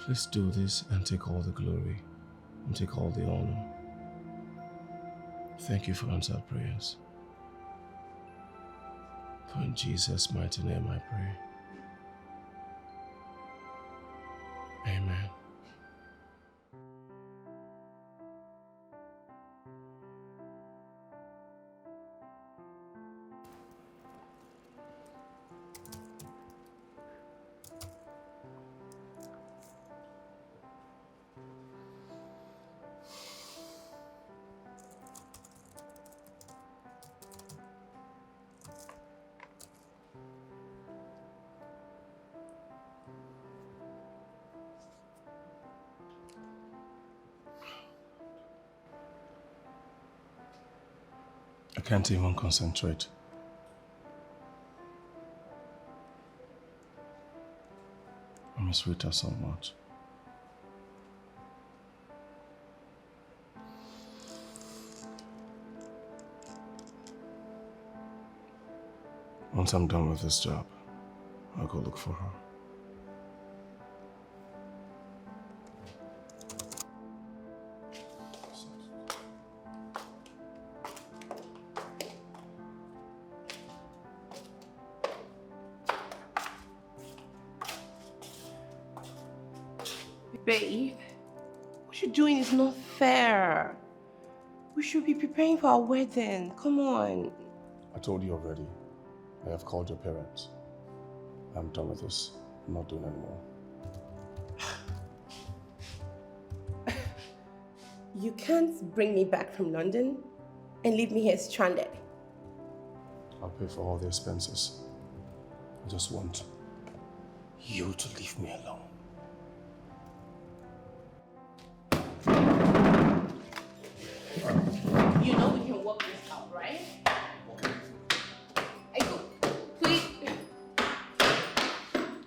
Please do this and take all the glory and take all the honor. Thank you for answered prayers. For in Jesus' mighty name I pray. Amen. I can't even concentrate. I miss Rita so much. Once I'm done with this job, I'll go look for her. Babe, what you're doing is not fair. We should be preparing for our wedding. Come on. I told you already. I have called your parents. I'm done with this. I'm not doing anymore. You can't bring me back from London and leave me here stranded. I'll pay for all the expenses. I just want you to leave me alone. You know we can work this out, right? I go. Please.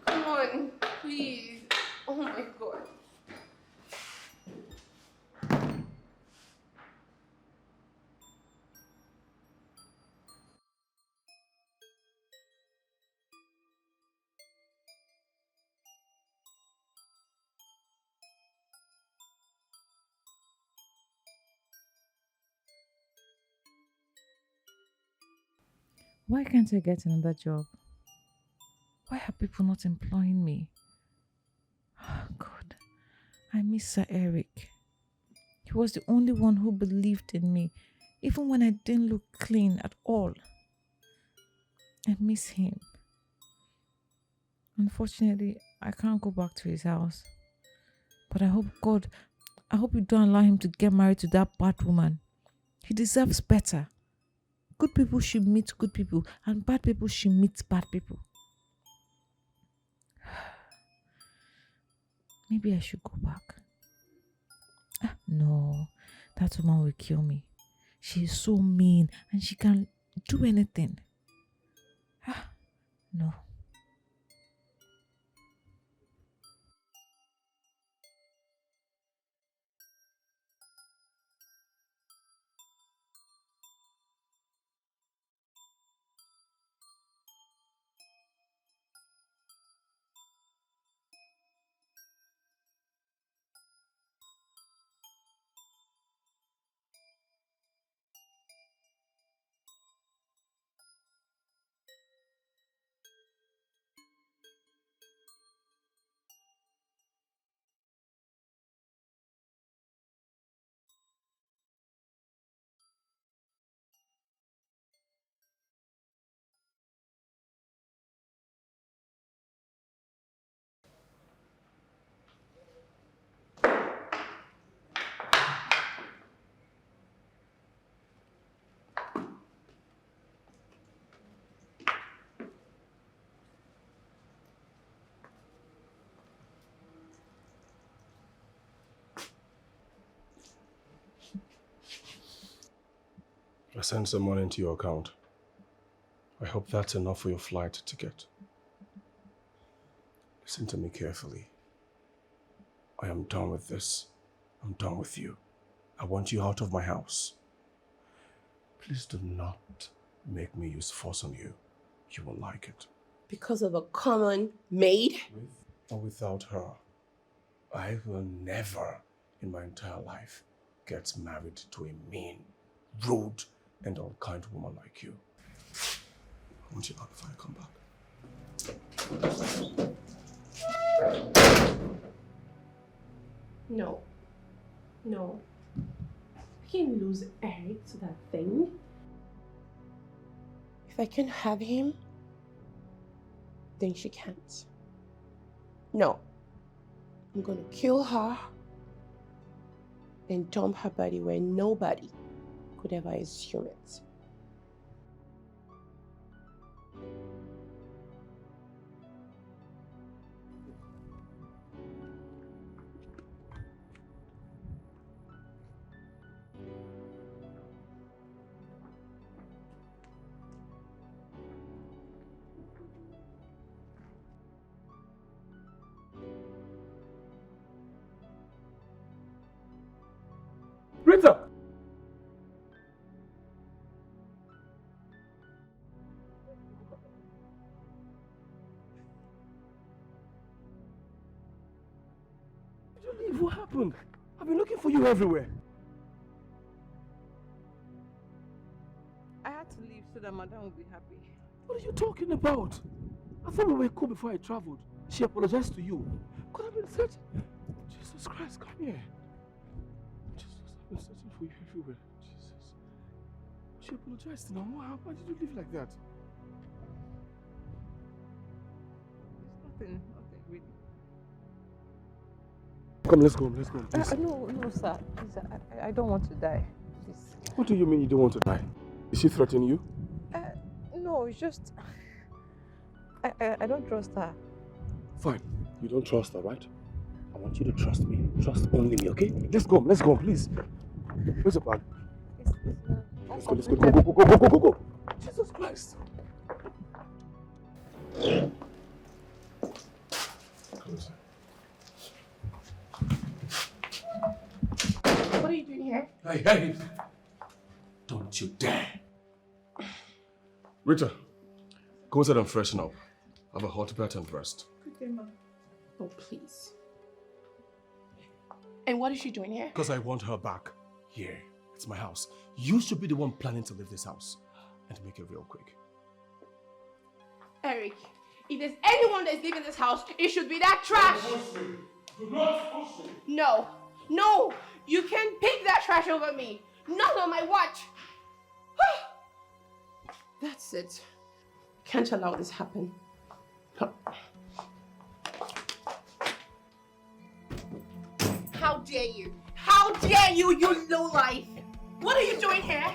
Come on, please. Oh my God. Why can't I get another job? Why are people not employing me? God, I miss Sir Eric. He was the only one who believed in me, even when I didn't look clean at all. I miss him. Unfortunately, I can't go back to his house. But I hope you don't allow him to get married to that bad woman. He deserves better. Good people should meet good people, and bad people should meet bad people. Maybe I should go back. No, that woman will kill me. She is so mean and she can do anything. No. I sent some money into your account. I hope that's enough for your flight ticket. Listen to me carefully. I am done with this. I'm done with you. I want you out of my house. Please do not make me use force on you. You will like it. Because of a common maid? With or without her, I will never in my entire life get married to a mean, rude, and unkind woman like you. I want you out before I come back. No. No. I can't lose Eric to that thing. If I can have him, then she can't. No. I'm gonna kill her and dump her body where nobody could ever assume it. Rita! Did you leave? What happened? I've been looking for you everywhere. I had to leave so that Madame will be happy. What are you talking about? I thought we were cool before I traveled. She apologized to you. Could have been searching. Jesus Christ, come here. Jesus, I've been searching for you everywhere. Jesus. She apologized now. Why did you leave like that? It's nothing really. Come, let's go home, please. No, sir. Please, I don't want to die. Please. What do you mean you don't want to die? Is she threatening you? No, it's just... I don't trust her. Fine. You don't trust her, right? I want you to trust me. Trust only me, okay? Let's go home, please. Where's the bag? Let's go. Go. Jesus Christ. What are you doing here? Hey! Don't you dare! Rita, go inside and freshen up. I have a hot bath and rest. Okay, ma. Oh, please. And what is she doing here? Because I want her back here. It's my house. You should be the one planning to leave this house. And to make it real quick. Eric, if there's anyone that's leaving this house, it should be that trash. Don't push me. Do not push me. No, you can't pick that trash over me. Not on my watch. That's it. Can't allow this happen. How dare you? How dare you, you lowlife! What are you doing here?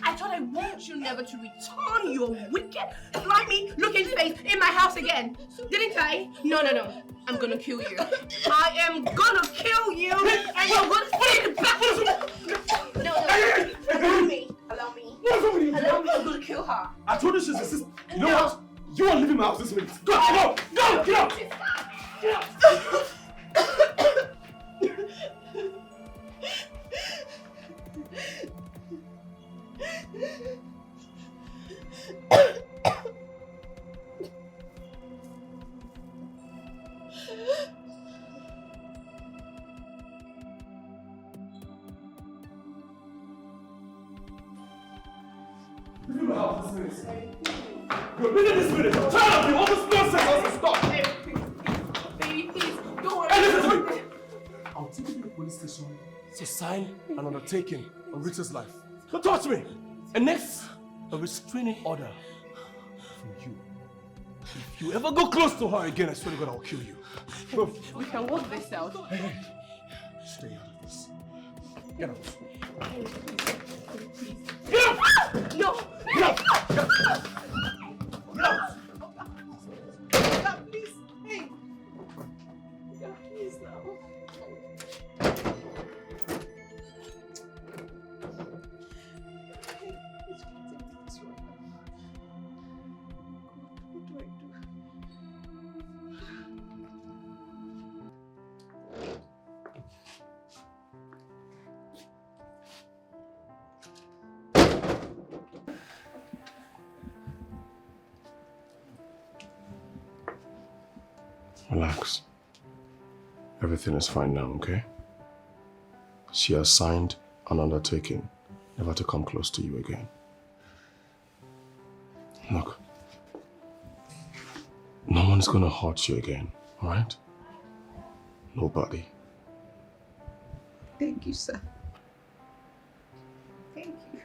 I thought I warned you never to return your wicked, slimy looking face in my house again. Didn't I? No. I'm gonna kill you. I am gonna kill you, and you're gonna see it back. No. Allow me. I'm gonna kill her. I told you she's a sister. You know what? You are leaving my house this minute. Go, get out! Get out! Leave my house this minute. You're leaving this minute. I'm tired of you. All this nonsense has to stop. Baby, please, don't worry. Hey, listen to me. I'll take you to the police station to sign an undertaking on Rita's life. Don't touch me. And next, a restraining order from you. If you ever go close to her again, I swear to God, I'll kill you. Go. We can work this out. Hey. Stay out of this. Get out. Get out! No! Get out! Get out! Get out! God, please. Hey. God, please now. Relax. Everything is fine now, okay? She has signed an undertaking never to come close to you again. Look, no one's gonna hurt you again, alright? Nobody. Thank you, sir. Thank you.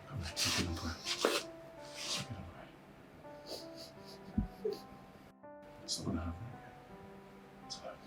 Come here, take it over. It's not gonna happen. It's fine.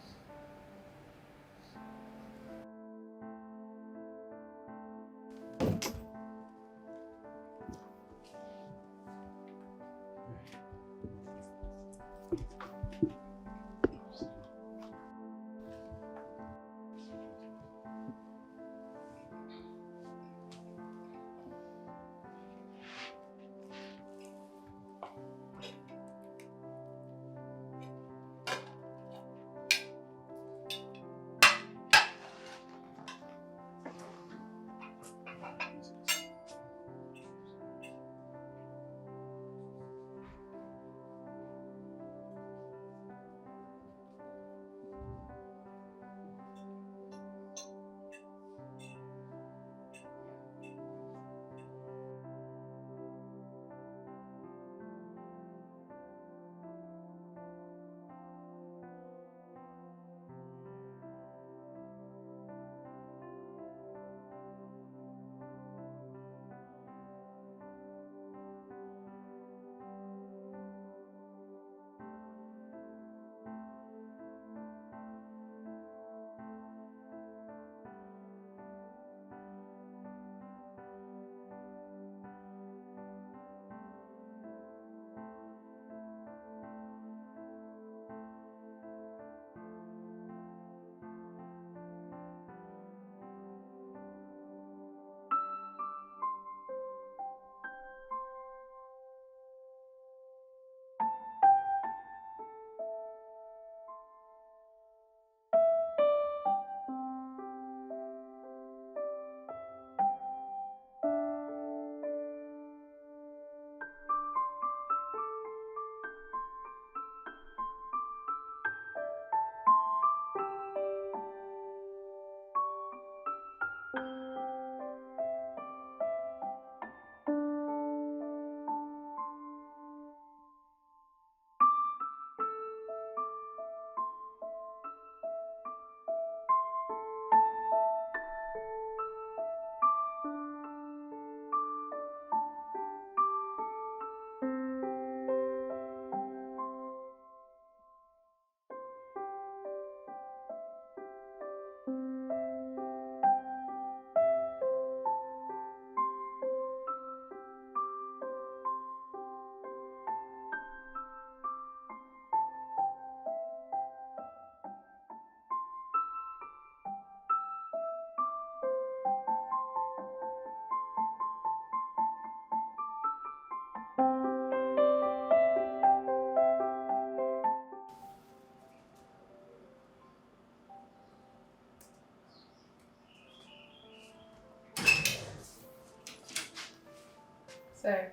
Sorry.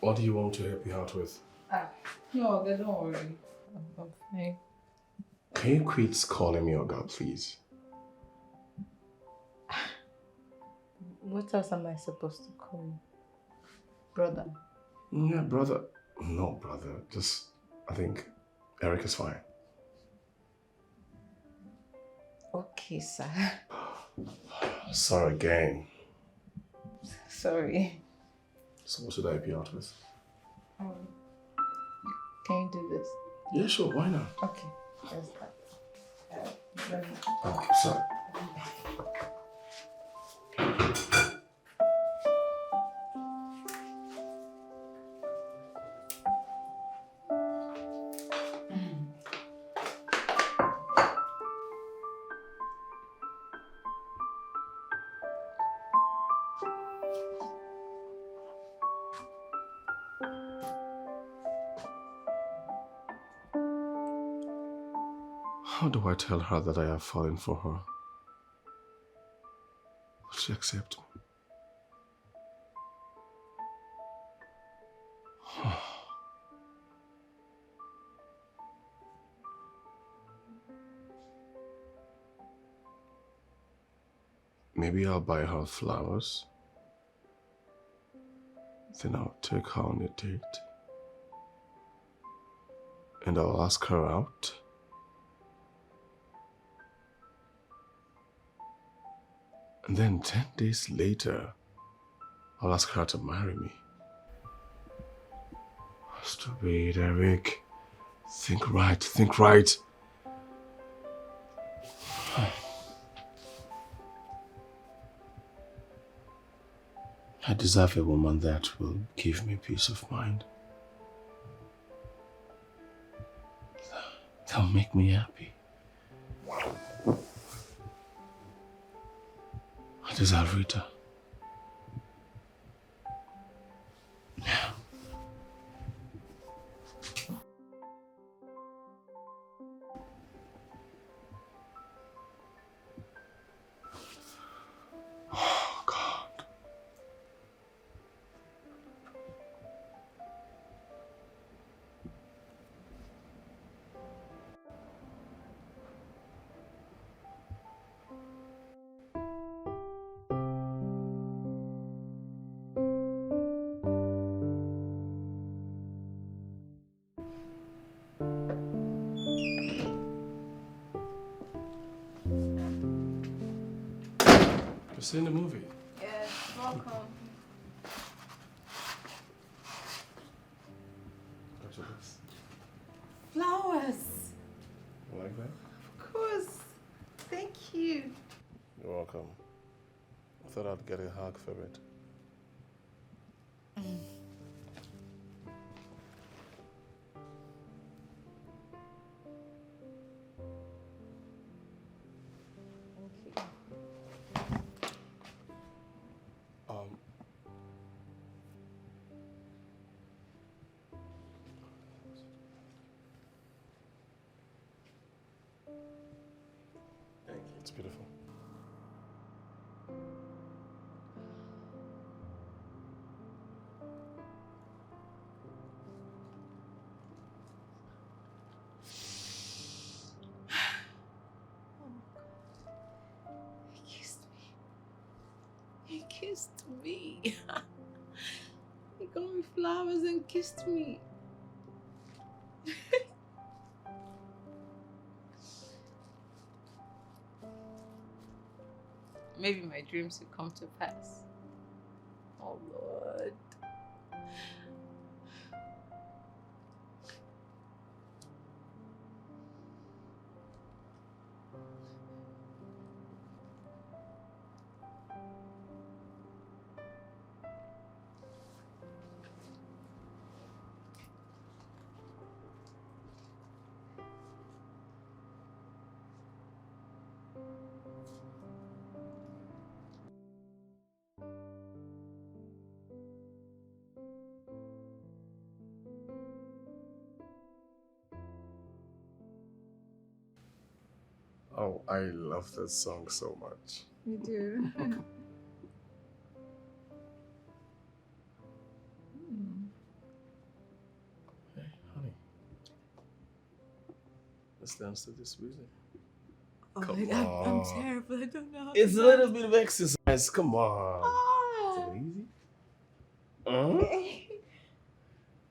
What do you want to help you out with? No, don't worry. I'm fine. Can you quit calling me Oga, please? What else am I supposed to call you? Brother. Yeah, brother. No, brother. Just, I think Eric is fine. Okay, sir. Sorry again. Sorry. So what should I help you out with? Can you do this? Yeah, sure. Why not? Okay. Let's start. Oh, sorry. How do I tell her that I have fallen for her? Will she accept me? Maybe I'll buy her flowers. Then I'll take her on a date. And I'll ask her out. And then 10 days later, I'll ask her to marry me. Stupid, Eric. Think right, think right. I deserve a woman that will give me peace of mind. That'll make me happy. I deserve Rita. Oh, God. You've seen the movie? Yes, welcome. Got your books. Flowers. You like that? Of course. Thank you. You're welcome. I thought I'd get a hug for it. Um, Thank you. it's beautiful. He kissed me. He kissed me. He got me flowers and kissed me. Maybe my dreams will come to pass. Oh Lord. Oh, I love this song so much. You do. Let's dance to this music. Oh, Come I'm on. terrible. I don't know. It's a little bit of exercise. Come on. Ah. Take it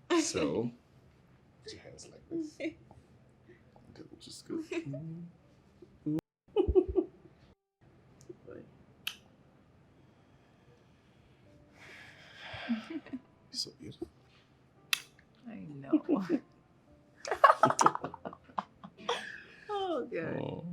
easy. So, put your hands like this. Okay, which is good. Right. You're so beautiful. I know. Oh, God. Oh.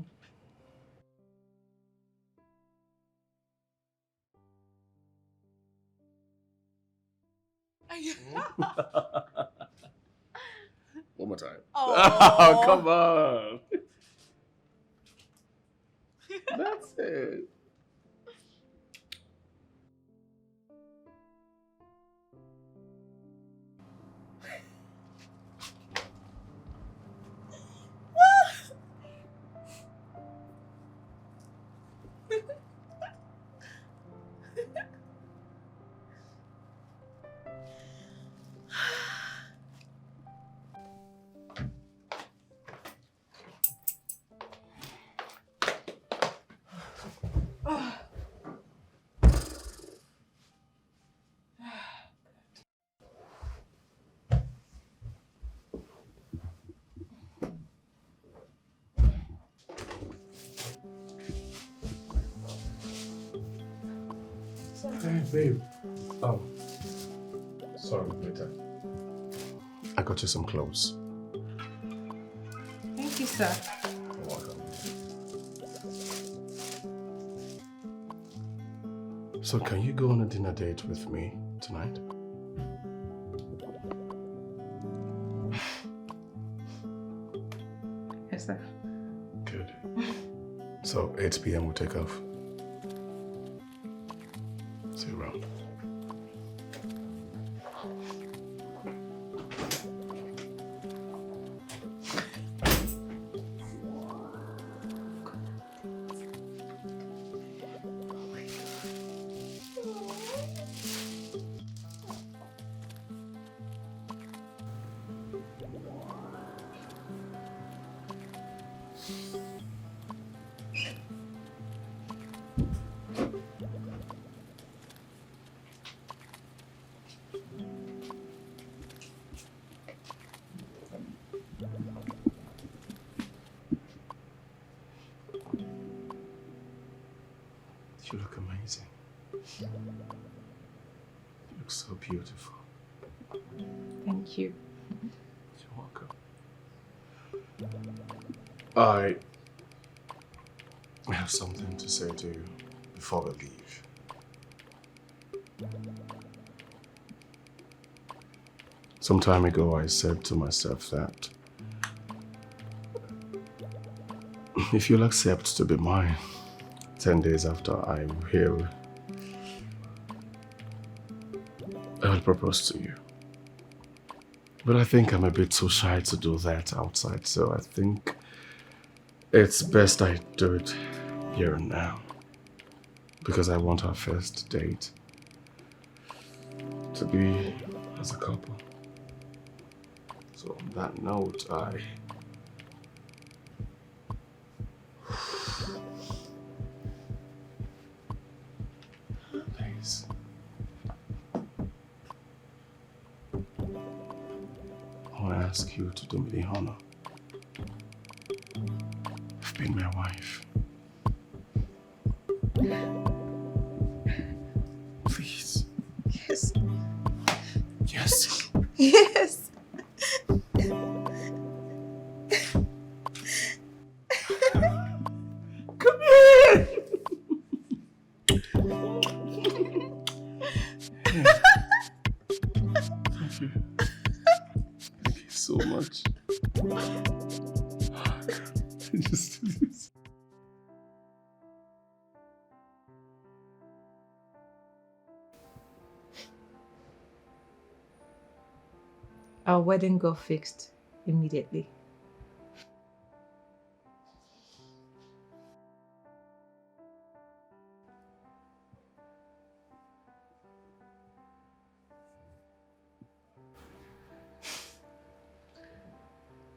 One more time. Oh, come on. That's it. Hey, babe. Oh, sorry, Rita. I got you some clothes. Thank you, sir. You're welcome. So, can you go on a dinner date with me tonight? Yes, sir. Good. So, 8 p.m. we'll take off. See you around. You look amazing. You look so beautiful. Thank you. You're welcome. I have something to say to you before we leave. Some time ago, I said to myself that if you'll accept to be mine, 10 days after I heal, I will propose to you. But I think I'm a bit too shy to do that outside, so I think it's best I do it here and now. Because I want our first date to be as a couple. So on that note, Please. I want to ask you to do me the honor of being my wife. Please. Yes. Yes. Yes. Come here! Thank you. Thank you so much. Just do this. Our wedding got fixed immediately.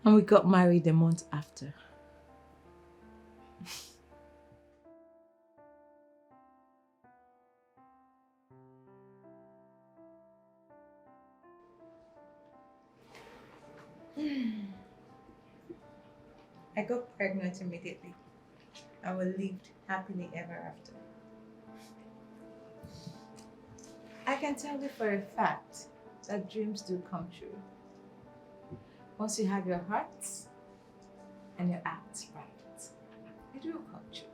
And we got married a month after. I got pregnant immediately. And we lived happily ever after. I can tell you for a fact that dreams do come true. Once you have your heart and your acts right, they do come true.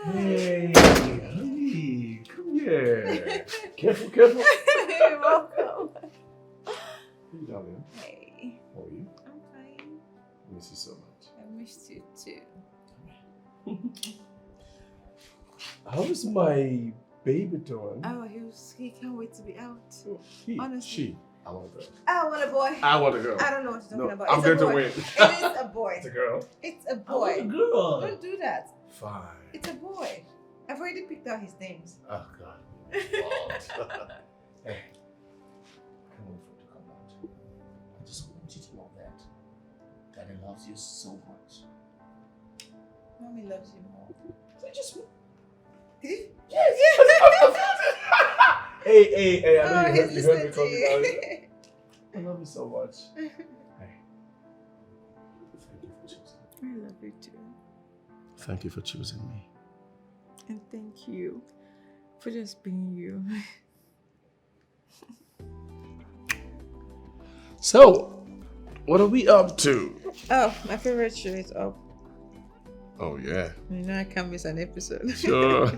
Hey, honey, come here. Careful, careful. You're welcome. Hey, darling. Hey, How are you? I'm fine. I miss you so much. I missed you too. How's my baby doing? Oh, he can't wait to be out. He, honestly. she. I want a girl. I want a boy. I want a girl. I don't know what you're talking No, about. I'm It's going a to boy. win. It is a boy. It's a girl. It's a I want a boy. girl. Don't do that. Fine. It's a boy. I've already picked out his names. Oh, God. Hey, I can't wait for it to come out. I just want you to know that Daddy loves you so much. Mommy loves you more. I just want. Did Yes! Hey, I know Oh, you he's heard me listening to talking you. about it. I love you so much. Hey, thank you for choosing me. I love you too. Thank you for choosing me. And thank you for just being you. So, what are we up to? Oh, my favorite show is up. Oh, yeah. You know I can't miss an episode. Sure.